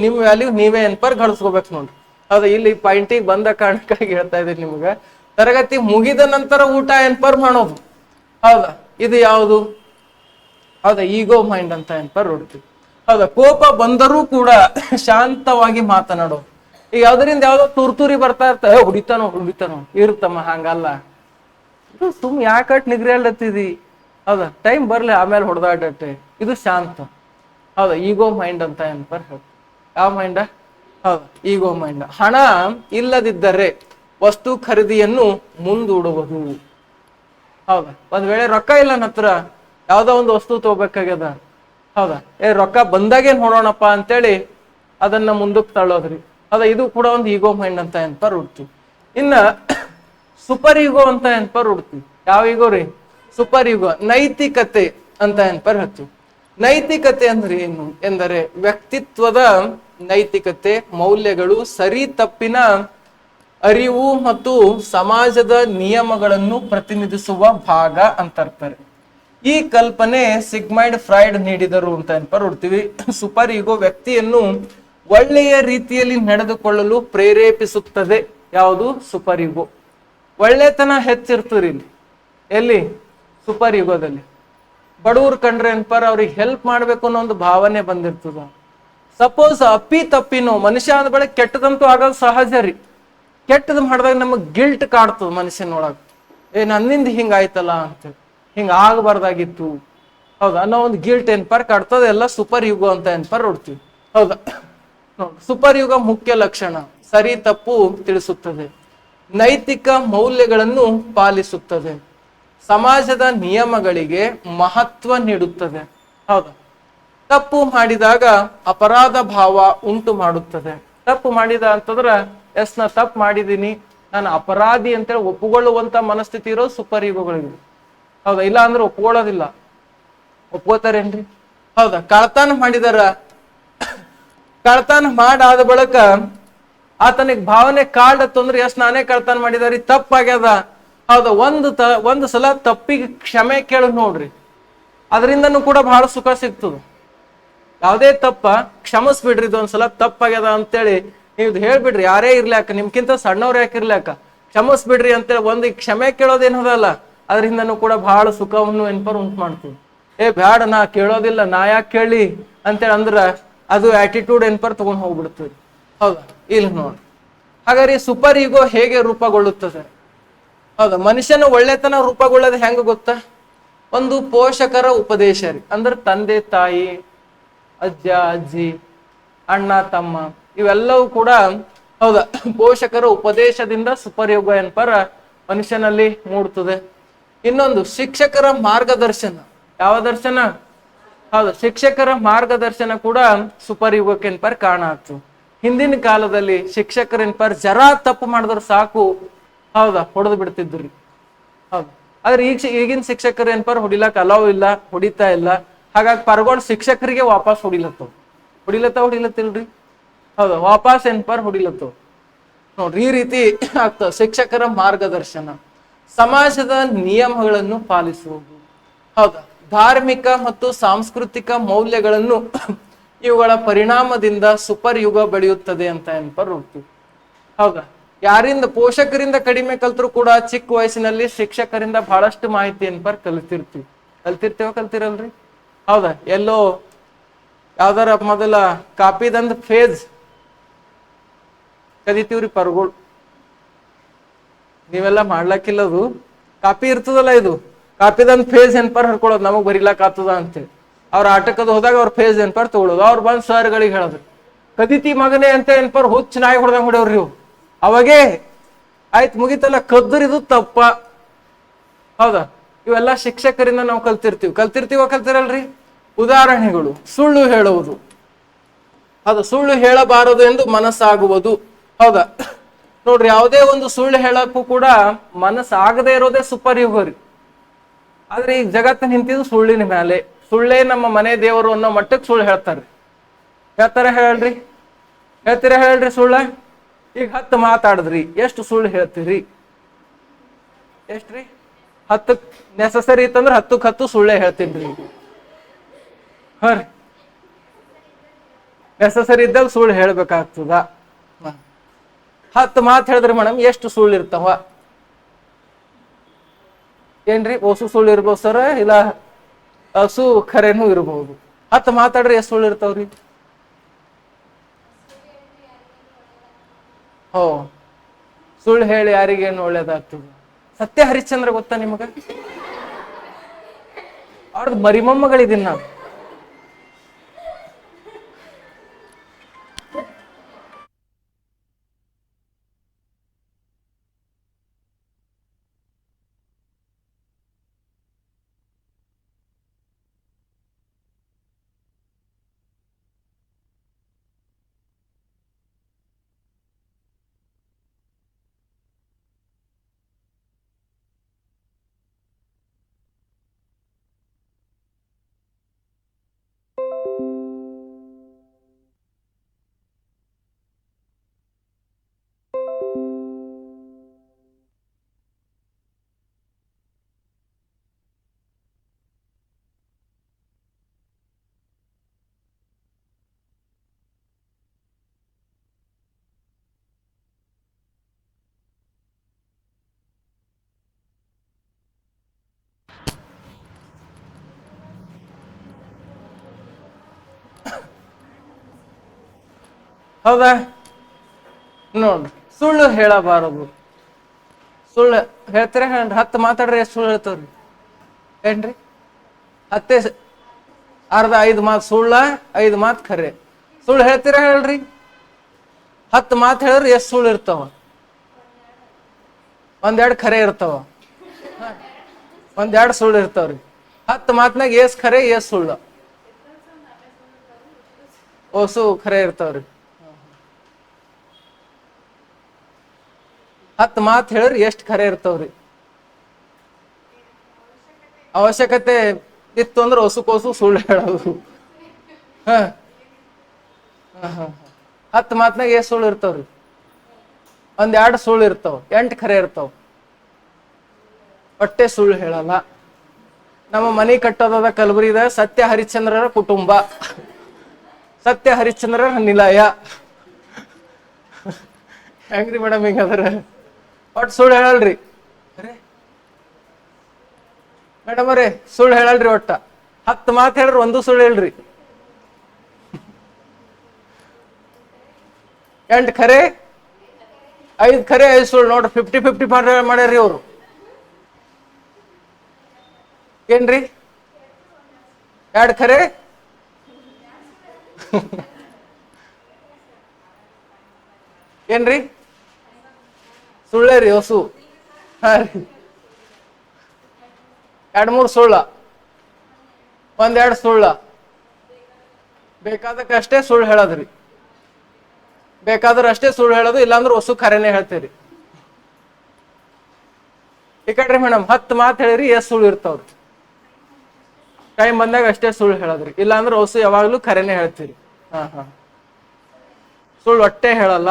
ನಿಮ್ಮ ವ್ಯಾಲ್ಯೂ ನೀವೇ ಎನ್ಪರ್ ಗಳಿಸ್ಕೋಬೇಕು ನೋಡ್ರಿ. ಹೌದಾ? ಇಲ್ಲಿ ಪಾಯಿಂಟಿಗೆ ಬಂದ ಕಾರಣಕ್ಕಾಗಿ ಹೇಳ್ತಾ ಇದ್ದೀನಿ ನಿಮ್ಗೆ. ತರಗತಿ ಮುಗಿದ ನಂತರ ಊಟ ಎನ್ಪರ್ ಮಾಡೋದು. ಹೌದಾ? ಇದು ಯಾವುದು? ಹೌದಾ? ಈಗೋ ಮೈಂಡ್ ಅಂತ ಎನ್ಪರ್ ಹೊಡ್ತೀವಿ. ಹೌದಾ? ಕೋಪ ಬಂದರೂ ಕೂಡ ಶಾಂತವಾಗಿ ಮಾತನಾಡೋದು. ಈಗ ಯಾವ್ದರಿಂದ ಯಾವ್ದೋ ತುರ್ತೂರಿ ಬರ್ತಾ ಇರ್ತಾರೆ, ಹುಡಿತಾನೋ ಇರ್ತಮ್ಮ. ಹಂಗಲ್ಲ, ಸುಮ್ ಯಾಕಟ್ ನಿಗ್ರಿ ಅಲ್ಲತ್ತಿದಿ. ಹೌದಾ? ಟೈಮ್ ಬರ್ಲಿ, ಆಮೇಲೆ ಹೊಡೆದಾಡಟ್ಟೆ. ಇದು ಶಾಂತ. ಹೌದಾ? ಈಗೋ ಮೈಂಡ್ ಅಂತ ಎನ್ಪರ್ ಹೇಳ್ತೀವಿ. ಯಾವ ಮೈಂಡ? ಹೌದಾ? ಈಗೋ ಮೈಂಡ್. ಹಣ ಇಲ್ಲದಿದ್ದರೆ ವಸ್ತು ಖರೀದಿಯನ್ನು ಮುಂದೂಡುವುದು. ಹೌದಾ? ಒಂದ್ ವೇಳೆ ರೊಕ್ಕ ಇಲ್ಲ ನನ್ನ ಹತ್ರ, ಯಾವ್ದೋ ಒಂದು ವಸ್ತು ತಗೋಬೇಕಾಗ್ಯದ. ಹೌದಾ? ರೊಕ್ಕ ಬಂದಾಗೇನ್ ನೋಡೋಣಪ್ಪ ಅಂತೇಳಿ ಅದನ್ನ ಮುಂದಕ್ಕೆ ತಳ್ಳೋದ್ರಿ. ಹೌದಾ? ಇದು ಕೂಡ ಒಂದು ಈಗೋ ಮೈಂಡ್ ಅಂತ ಎನ್ಪರ್ ಹುಡ್ತೀವಿ. ಇನ್ನ ಸೂಪರ್ ಈಗೋ ಅಂತ ಎನ್ಪರ್ ಹುಡ್ತೀವಿ. ಯಾವ ಈಗೋ ರೀ? ಸೂಪರ್ ಈಗೋ. ನೈತಿಕತೆ ಅಂತ ಎನ್ಪರ್ ಹೇಳ್ತೀವಿ. ನೈತಿಕತೆ ಅಂದ್ರೆ ಏನು ಎಂದರೆ ವ್ಯಕ್ತಿತ್ವದ ನೈತಿಕತೆ, ಮೌಲ್ಯಗಳು, ಸರಿ ತಪ್ಪಿನ ಅರಿವು ಮತ್ತು ಸಮಾಜದ ನಿಯಮಗಳನ್ನು ಪ್ರತಿನಿಧಿಸುವ ಭಾಗ ಅಂತರ್ತಾರೆ. ಈ ಕಲ್ಪನೆ ಸಿಗ್ಮಂಡ್ ಫ್ರಾಯ್ಡ್ ನೀಡಿದರು ಅಂತ ಎನ್ಪರ್ ಹೊಡ್ತೀವಿ. ಸೂಪರ್ ಈಗೋ ವ್ಯಕ್ತಿಯನ್ನು ಒಳ್ಳೆಯ ರೀತಿಯಲ್ಲಿ ನಡೆದುಕೊಳ್ಳಲು ಪ್ರೇರೇಪಿಸುತ್ತದೆ. ಯಾವುದು? ಸೂಪರ್ ಈಗೋ. ಒಳ್ಳೆತನ ಹೆಚ್ಚಿರ್ತದ್ರಿ ಇಲ್ಲಿ. ಎಲ್ಲಿ? ಸೂಪರ್ ಈಗೋದಲ್ಲಿ. ಬಡವ್ರು ಕಂಡ್ರೆ ಎನ್ಪರ್ ಅವ್ರಿಗೆ ಹೆಲ್ಪ್ ಮಾಡ್ಬೇಕು ಅನ್ನೋ ಒಂದು ಭಾವನೆ ಬಂದಿರ್ತದ. ಸಪೋಸ್ ಅಪ್ಪಿ ತಪ್ಪಿನೋ ಮನುಷ್ಯ ಅಂದ ಬಳಿಕ ಕೆಟ್ಟದಂತೂ ಆಗೋದು ಸಹಜ ರೀ. ಕೆಟ್ಟದ್ ಮಾಡಿದಾಗ ನಮಗ್ ಗಿಲ್ಟ್ ಕಾಡ್ತದ ಮನುಷ್ಯನೊಳಗ. ನನ್ನಿಂದ ಹಿಂಗಾಯ್ತಲ್ಲ ಅಂತ, ಹಿಂಗ ಆಗಬಾರ್ದಾಗಿತ್ತು. ಹೌದಾ? ಅನ್ನೋ ಒಂದು ಗಿಲ್ಟ್ ಎನ್ಪರ್ ಕಾಡ್ತದ. ಎಲ್ಲ ಸೂಪರ್ ಯುಗೋ ಅಂತ ಎನ್ಪರ್ ನೋಡ್ತೀವಿ. ಹೌದಾ? ಸೂಪರ್ ಯುಗ ಮುಖ್ಯ ಲಕ್ಷಣ ಸರಿ ತಪ್ಪು ತಿಳಿಸುತ್ತದೆ, ನೈತಿಕ ಮೌಲ್ಯಗಳನ್ನು ಪಾಲಿಸುತ್ತದೆ, ಸಮಾಜದ ನಿಯಮಗಳಿಗೆ ಮಹತ್ವ ನೀಡುತ್ತದೆ. ಹೌದಾ? ತಪ್ಪು ಮಾಡಿದಾಗ ಅಪರಾಧ ಭಾವ ಉಂಟು ಮಾಡುತ್ತದೆ. ತಪ್ಪು ಮಾಡಿದ ಅಂತಂದ್ರ ನಾ ತಪ್ಪು ಮಾಡಿದೀನಿ, ನಾನು ಅಪರಾಧಿ ಅಂತೇಳಿ ಒಪ್ಪಿಕೊಳ್ಳುವಂತ ಮನಸ್ಥಿತಿ ಇರೋದು ಸೂಪರ್ ಈಗೋಗಳಿಗೆ. ಹೌದಾ? ಇಲ್ಲ ಅಂದ್ರೆ ಒಪ್ಕೊಳ್ಳೋದಿಲ್ಲ. ಒಪ್ಕೋತಾರೇನ್ರಿ? ಹೌದಾ? ಕಳ್ತನ ಮಾಡಿದಾರ, ಕಳ್ತನ ಮಾಡಾದ ಬಳಿಕ ಆತನಿಗೆ ಭಾವನೆ ಕಾಡತ್ತಂದ್ರೆ ನಾನೇ ಕಳ್ತನ ಮಾಡಿದಾರಿ, ತಪ್ಪಾಗ್ಯದ. ಹೌದಾ? ಒಂದು ಸಲ ತಪ್ಪಿಗೆ ಕ್ಷಮೆ ಕೇಳ ನೋಡ್ರಿ, ಅದರಿಂದನೂ ಕೂಡ ಬಹಳ ಸುಖ ಸಿಗ್ತದ. ಯಾವುದೇ ತಪ್ಪ ಕ್ಷಮಿಸ್ಬಿಡ್ರಿ, ಇದೊಂದ್ಸಲ ತಪ್ಪಾಗ್ಯದ ಅಂತೇಳಿ ನೀವು ಹೇಳ್ಬಿಡ್ರಿ. ಯಾರೇ ಇರ್ಲಾಕ, ನಿಮ್ಗಿಂತ ಸಣ್ಣವ್ರು ಯಾಕಿರ್ಲಾಕ, ಕ್ಷಮಿಸ್ಬಿಡ್ರಿ ಅಂತೇಳಿ ಒಂದು ಕ್ಷಮೆ ಕೇಳೋದೇನದಲ್ಲ, ಅದರಿಂದನೂ ಕೂಡ ಬಹಳ ಸುಖವನ್ನು ಎನ್ಪರ್ ಉಂಟು ಮಾಡ್ತೀವಿ. ಬ್ಯಾಡ, ನಾ ಕೇಳೋದಿಲ್ಲ, ನಾ ಯಾಕೆ ಕೇಳಿ ಅಂತೇಳಿ ಅಂದ್ರ ಅದು ಆಟಿಟ್ಯೂಡ್ ಎನ್ಪರ್ ತಗೊಂಡ್ ಹೋಗ್ಬಿಡ್ತೀವಿ. ಹೌದಾ? ಇಲ್ಲಿ ನೋಡಿ. ಹಾಗಾದ್ರೆ ಸೂಪರ್ ಈಗೋ ಹೇಗೆ ರೂಪುಗೊಳ್ಳುತ್ತದೆ? ಹೌದಾ, ಮನುಷ್ಯನ ಒಳ್ಳೆತನ ರೂಪುಗೊಳ್ಳೋದು ಹೆಂಗ ಗೊತ್ತಾ? ಒಂದು ಪೋಷಕರ ಉಪದೇಶ ರೀ. ಅಂದ್ರೆ ತಂದೆ ತಾಯಿ, ಅಜ್ಜ ಅಜ್ಜಿ, ಅಣ್ಣ ತಮ್ಮ, ಇವೆಲ್ಲವೂ ಕೂಡ ಹೌದಾ ಪೋಷಕರ ಉಪದೇಶದಿಂದ ಸುಪರ್ಯುಗ ಎನ್ಪರ ಮನುಷ್ಯನಲ್ಲಿ ಮೂಡ್ತದೆ. ಇನ್ನೊಂದು ಶಿಕ್ಷಕರ ಮಾರ್ಗದರ್ಶನ. ಯಾವ ದರ್ಶನ? ಹೌದು, ಶಿಕ್ಷಕರ ಮಾರ್ಗದರ್ಶನ ಕೂಡ ಸುಪರ್ಯುಗಕ್ಕೆ ಎನ್ಪರ್ ಕಾರಣ ಆಗ್ತದೆ. ಹಿಂದಿನ ಕಾಲದಲ್ಲಿ ಶಿಕ್ಷಕರ ಎನ್ಪರ್ ಜರಾ ತಪ್ಪು ಮಾಡಿದ್ರೆ ಸಾಕು, ಹೌದಾ, ಹೊಡೆದು ಬಿಡ್ತಿದ್ರಿ. ಹೌದು, ಆದ್ರೆ ಈಗಿನ ಶಿಕ್ಷಕರು ಏನ್ಪಾರ ಹೊಡಿಲಕ್ ಅಲಾವ್ ಇಲ್ಲ, ಹೊಡಿತಾ ಇಲ್ಲ. ಹಾಗಾಗಿ ಪರ್ಗಳು ಶಿಕ್ಷಕರಿಗೆ ವಾಪಸ್ ಹೊಡಿಲತ್ತಿಲ್ರಿ. ಹೌದಾ, ವಾಪಸ್ ಏನ್ಪಾರ ಹೊಡಿಲತ್ತವ್ ನೋಡ್ರಿ. ಈ ರೀತಿ ಆಗ್ತದೆ. ಶಿಕ್ಷಕರ ಮಾರ್ಗದರ್ಶನ, ಸಮಾಜದ ನಿಯಮಗಳನ್ನು ಪಾಲಿಸುವುದು, ಹೌದಾ, ಧಾರ್ಮಿಕ ಮತ್ತು ಸಾಂಸ್ಕೃತಿಕ ಮೌಲ್ಯಗಳನ್ನು ಇವುಗಳ ಪರಿಣಾಮದಿಂದ ಸುಪರ್ ಯುಗ ಬೆಳೆಯುತ್ತದೆ ಅಂತ ಏನ್ಪಾರ ಹೋಗ್ತೀವಿ. ಹೌದಾ, ಯಾರಿಂದ ಪೋಷಕರಿಂದ ಕಡಿಮೆ ಕಲ್ತರೂ ಕೂಡ ಚಿಕ್ಕ ವಯಸ್ಸಿನಲ್ಲಿ ಶಿಕ್ಷಕರಿಂದ ಬಹಳಷ್ಟು ಮಾಹಿತಿ ಏನ್ಪಾರ ಕಲ್ತಿರಲ್ರಿ? ಹೌದಾ, ಎಲ್ಲೋ ಯಾವ್ದಾರ ಮೊದಲ ಕಾಪಿದಂದ್ ಫೇಜ್ ಕದಿತೀವ್ರಿ ಪರ್ಗಳು. ನೀವೆಲ್ಲ ಮಾಡ್ಲಕ್ಕಿಲ್ಲದು, ಕಾಪಿ ಇರ್ತದಲ್ಲ, ಇದು ಕಾಪಿದಂದ್ ಫೇಜ್ ಏನ್ಪಾರ್ ಹರ್ಕೊಳ್ಳೋದು, ನಮಗ್ ಬರಿಲಾಕ್ ಆಗ್ತದ ಅಂತೇಳಿ. ಅವ್ರ ಆಟಕ್ಕದು ಹೋದಾಗ ಅವ್ರ ಫೇಜ್ ಏನ್ಪಾರ್ ತಗೊಳ್ಳೋದು. ಅವ್ರು ಬಂದ್ ಸರ್ಗಳಿಗೆ ಹೇಳೋದು, ಕದಿತಿ ಮಗನೇ ಅಂತ ಏನ್ಪಾರ್ ಹುಚ್ಚ ನಾಯಿ ಹೊಡೆದಂಗ್ ಹೊಡೆಯವ್ರಿ ಇವು. ಅವಾಗೇ ಆಯ್ತು, ಮುಗಿತಲ್ಲ, ಕದ್ದರಿದು ತಪ್ಪ. ಹೌದಾ, ಇವೆಲ್ಲ ಶಿಕ್ಷಕರಿಂದ ನಾವು ಕಲ್ತಿರಲ್ರಿ? ಉದಾಹರಣೆಗಳು: ಸುಳ್ಳು ಹೇಳುವುದು. ಹೌದಾ, ಸುಳ್ಳು ಹೇಳಬಾರದು ಎಂದು ಮನಸ್ಸಾಗುವುದು. ಹೌದಾ ನೋಡ್ರಿ, ಯಾವುದೇ ಒಂದು ಸುಳ್ಳು ಹೇಳಕ್ಕೂ ಕೂಡ ಮನಸ್ಸಾಗದೆ ಇರೋದೇ ಸೂಪರ್ ಯುಗ ರೀ. ಆದ್ರೆ ಈಗ ಜಗತ್ತು ನಿಂತಿದ್ದು ಸುಳ್ಳಿನ ಮೇಲೆ. ಸುಳ್ಳೇ ನಮ್ಮ ಮನೆ ದೇವರು ಅನ್ನೋ ಮಟ್ಟಕ್ಕೆ ಸುಳ್ಳು ಹೇಳ್ತಾರೆ. ಹೇಳ್ತೀರಾ ಸುಳ್ಳ? ಈಗ 10 ಮಾತಾಡಿದ್ರಿ, ಎಷ್ಟು ಸುಳ್ಳು ಹೇಳ್ತೀರಿ? ಎಷ್ಟ್ರಿ? 10 ನೆಸಸರಿ ಇತ್ತಂದ್ರೆ 10ಕ್ಕೆ 10 ಸುಳ್ಳೇ ಹೇಳ್ತೀನಿ. ಹ ರೀ, ನೆಸಸರಿ ಇದ್ದಾಗ ಸುಳ್ಳು ಹೇಳ್ಬೇಕಾಗ್ತದ. 10 ಮಾತು ಹೇಳಿದ್ರಿ ಮೇಡಮ್, ಎಷ್ಟು ಸುಳ್ಳು ಇರ್ತಾವ? ಏನ್ರಿ, ಓಸು ಸುಳ್ಳು ಇರ್ಬೋದು ಸರ, ಇಲ್ಲ ಹಸು ಖರೇನೂ ಇರ್ಬೋದು. 10 ಮಾತಾಡ್ರಿ, ಎಷ್ಟು ಸುಳ್ಳು ಇರ್ತಾವ್ರಿ? ಸುಳ್ಳು ಹೇಳಿ ಯಾರಿಗೇನು ಒಳ್ಳೇದಾಗ್ತದ? ಸತ್ಯ ಹರಿಶ್ಚಂದ್ರ ಗೊತ್ತಾ ನಿಮಗ? ಅವ್ರದ್ದು ಮರಿಮೊಮ್ಮಗಳಿದ್ದೀನಿ ನಾನು. ಹೌದಾ ನೋಡ್ರಿ, ಸುಳ್ಳು ಹೇಳಬಾರದು. ಸುಳ್ಳು ಹೇಳ್ತೀರ? 10 ಮಾತಾಡ್ರಿ, ಎಷ್ಟು ಸುಳ್ಳು ಹೇಳ್ತವ್ರಿ? ಏನ್ರಿ, 10 ಅರ್ಧ 5 ಮಾತು ಸುಳ್ಳ, 5 ಮಾತು ಖರೆ. ಸುಳ್ಳು ಹೇಳ್ತೀರ ಹೇಳ್ರಿ? 10 ಮಾತು ಹೇಳಿದ್ರೆ ಎಷ್ಟು ಸುಳ್ಳು ಇರ್ತಾವ? 1-2 ಖರೆ ಇರ್ತಾವ, 1-2 ಸುಳ್ಳು ಇರ್ತಾವ್ರಿ. 10 ಮಾತ್ನಾಗ ಎಸ್ ಖರೆ ಎಸ್ ಸುಳ್ಳು? ಓಸು ಖರೆ ಇರ್ತಾವ್ರಿ. 10 ಮಾತು ಹೇಳಿದ್ರೆ ಎಷ್ಟು ಖರೆ ಇರ್ತಾವ್ರಿ? ಅವಶ್ಯಕತೆ ಇತ್ತು ಅಂದ್ರೆ ಹೊಸಕೋಸು ಸುಳ್ಳು ಹೇಳೋದು. 10 ಮಾತ್ನಾಗ ಎಷ್ಟು ಸುಳ್ಳು ಇರ್ತಾವ್ರಿ? 1-2 ಸುಳ್ಳು ಇರ್ತಾವ, 8 ಖರೆ ಇರ್ತಾವ. ಹೊಟ್ಟೆ ಸುಳ್ಳು ಹೇಳಲ್ಲ. ನಮ್ಮ ಮನೆ ಕಟ್ಟೋದ ಕಲಬುರಗಿದ ಸತ್ಯ ಹರಿಶ್ಚಂದ್ರರ ಕುಟುಂಬ, ಸತ್ಯ ಹರಿಶ್ಚಂದ್ರರ ನಿಲಯ. ಹೆಂಗ್ರಿ ಮೇಡಮ್ ಹಿಂಗದ್ರ? ಒಟ್ಟು ಸುಳ್ಳು ಹೇಳಲ್ರಿ ಮೇಡಮ್ ಅವ್ರೆ, ಸುಳ್ಳು ಹೇಳಲ್ರಿ. ಒಟ್ಟ 10 ಮಾತು ಹೇಳ್ರಿ, ಒಂದು ಸುಳ್ಳು ಹೇಳ್ರಿ. 8 ಖರೆ 5 ಖರೆ 5 ಸುಳ್ಳು. ನೋಡ್ರಿ, 50-50 ಮಾಡ್ಯಾರ್ರಿ ಅವರು. ಏನ್ರಿ? ಎರಡು ಖರೆ ಏನ್ರಿ? ಸುಳ್ಳೇ ರೀ ಹೊಸು. ಹಾ ರೀ. ಎರಡು ಮೂರು ಸುಳ್ಳ, ಒಂದೆರಡು ಸುಳ್ಳ. ಬೇಕಾದಕ್ಕಷ್ಟೇ ಸುಳ್ಳು ಹೇಳೋದ್ರಿ. ಬೇಕಾದ್ರೆ ಅಷ್ಟೇ ಸುಳ್ಳು ಹೇಳೋದು, ಇಲ್ಲಾಂದ್ರೆ ಹೊಸು ಖರೇನೆ ಹೇಳ್ತೀರಿ. ಈ ಕಡ್ರಿ ಮೇಡಮ್ 10 ಮಾತು ಹೇಳಿರಿ, ಎಷ್ಟು ಸುಳ್ಳು ಇರ್ತಾವ್ರಿ? ಟೈಮ್ ಬಂದಾಗ ಅಷ್ಟೇ ಸುಳ್ಳು ಹೇಳೋದ್ರಿ, ಇಲ್ಲಾಂದ್ರೆ ಹೊಸು ಯಾವಾಗ್ಲೂ ಖರೇನೆ ಹೇಳ್ತೀರಿ. ಹಾ ಹಾ, ಸುಳ್ಳು ಒಟ್ಟೆ ಹೇಳಲ್ಲ.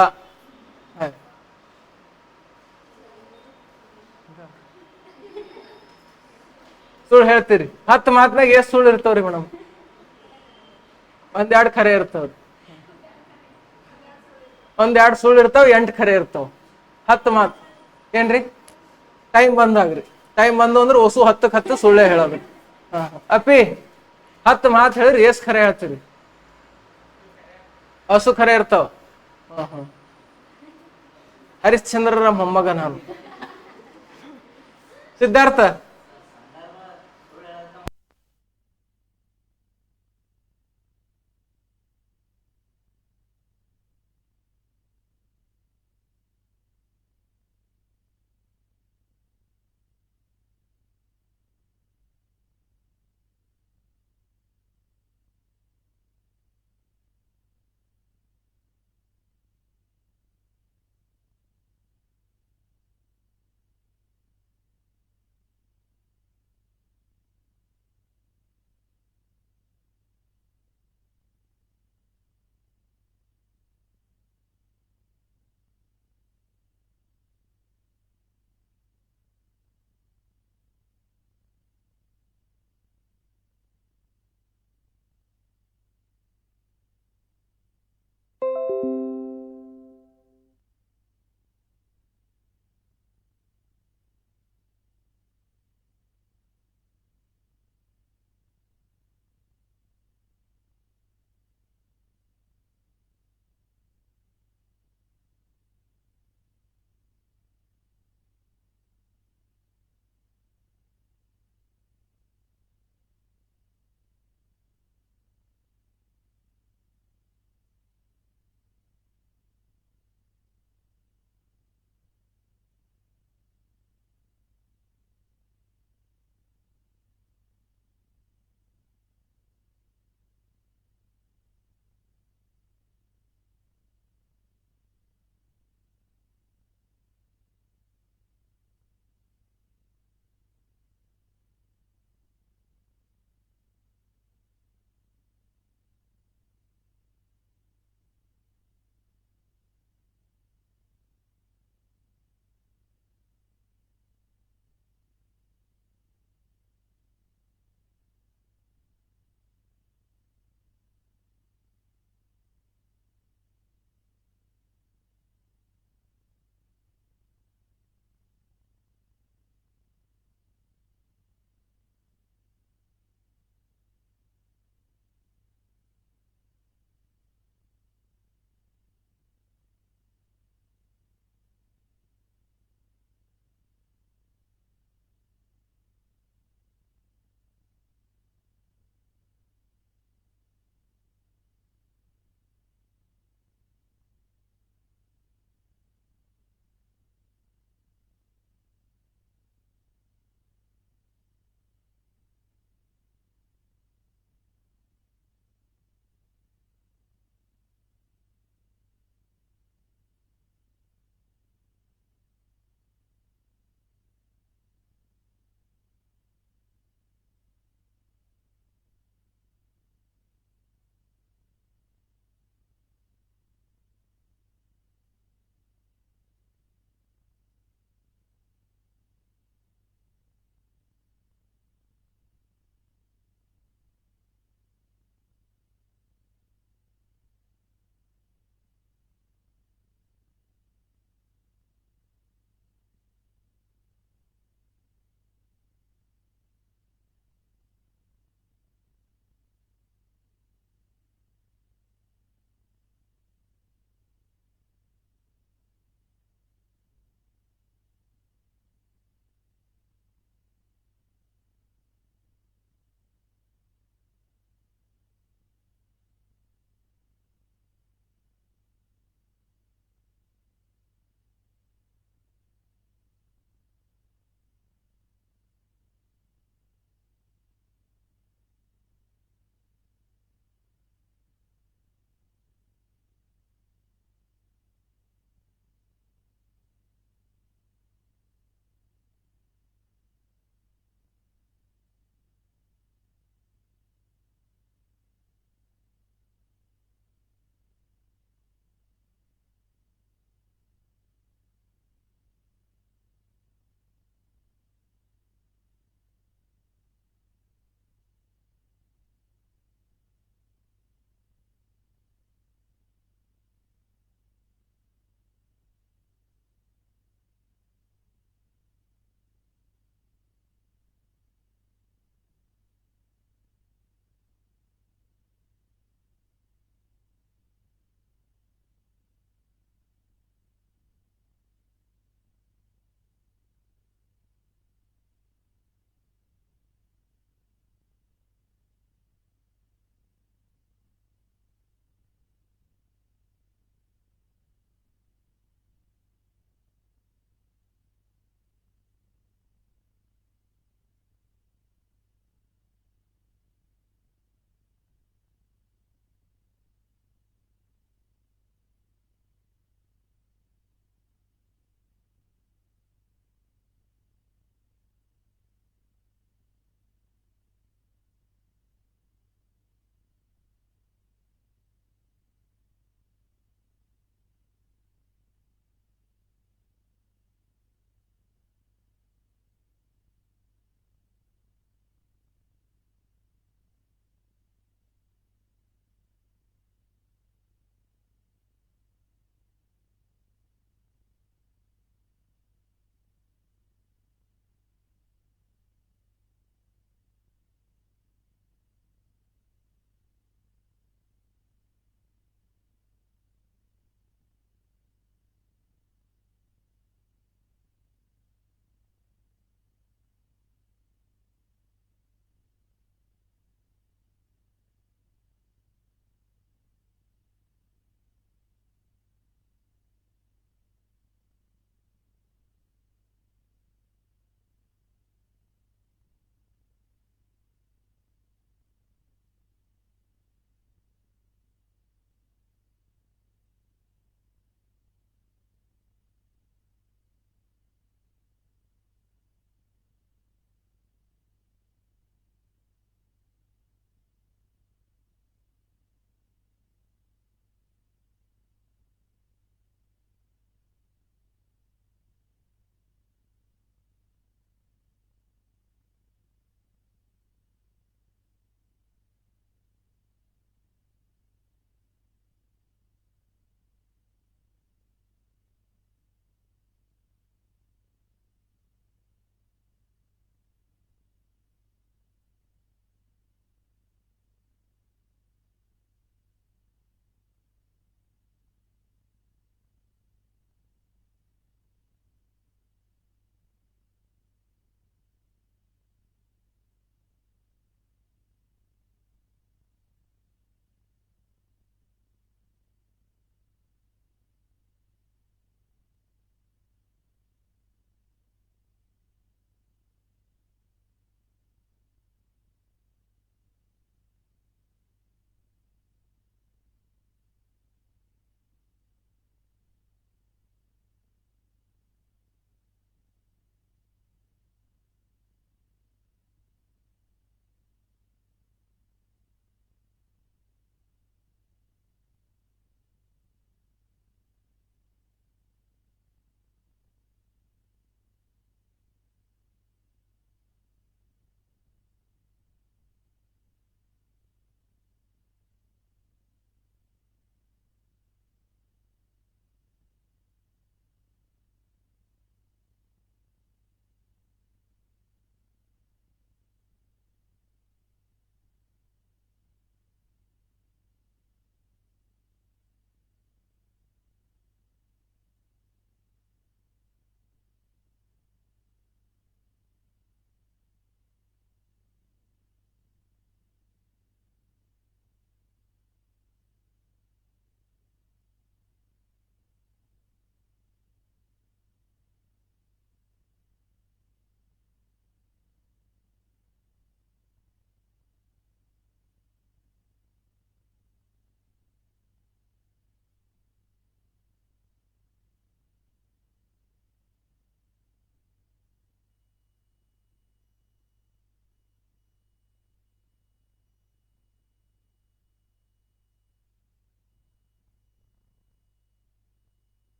ಸುಳ್ಳು ಹೇಳ್ತೀರಿ. 10 ಮಾತ್ನಾಗ ಎಷ್ಟು ಸುಳ್ಳು ಇರ್ತಾವ್ರಿ ಮೇಡಮ್? ಒಂದೆರಡು ಖರೆ ಇರ್ತಾವ್ರಿ. ಒಂದೆರಡು ಸುಳ್ಳು ಇರ್ತಾವ, 8 ಖರೆ ಇರ್ತಾವ. 10 ಮಾತು ಏನ್ರಿ? ಟೈಮ್ ಬಂದಾಗ್ರಿ. ಟೈಮ್ ಬಂದು ಅಂದ್ರೆ ಹೊಸು 10ಕ್ಕೆ 10 ಸುಳ್ಳೇ ಹೇಳೋದು. ಅಪ್ಪಿ 10 ಮಾತು ಹೇಳಿರಿ, ಎಷ್ಟು ಖರೆ ಹೇಳ್ತೀರಿ? ಹಸು ಖರೆ ಇರ್ತಾವ. ಹರಿಶ್ಚಂದ್ರರ ಮೊಮ್ಮಗ ನಾನು. ಸಿದ್ಧಾರ್ಥ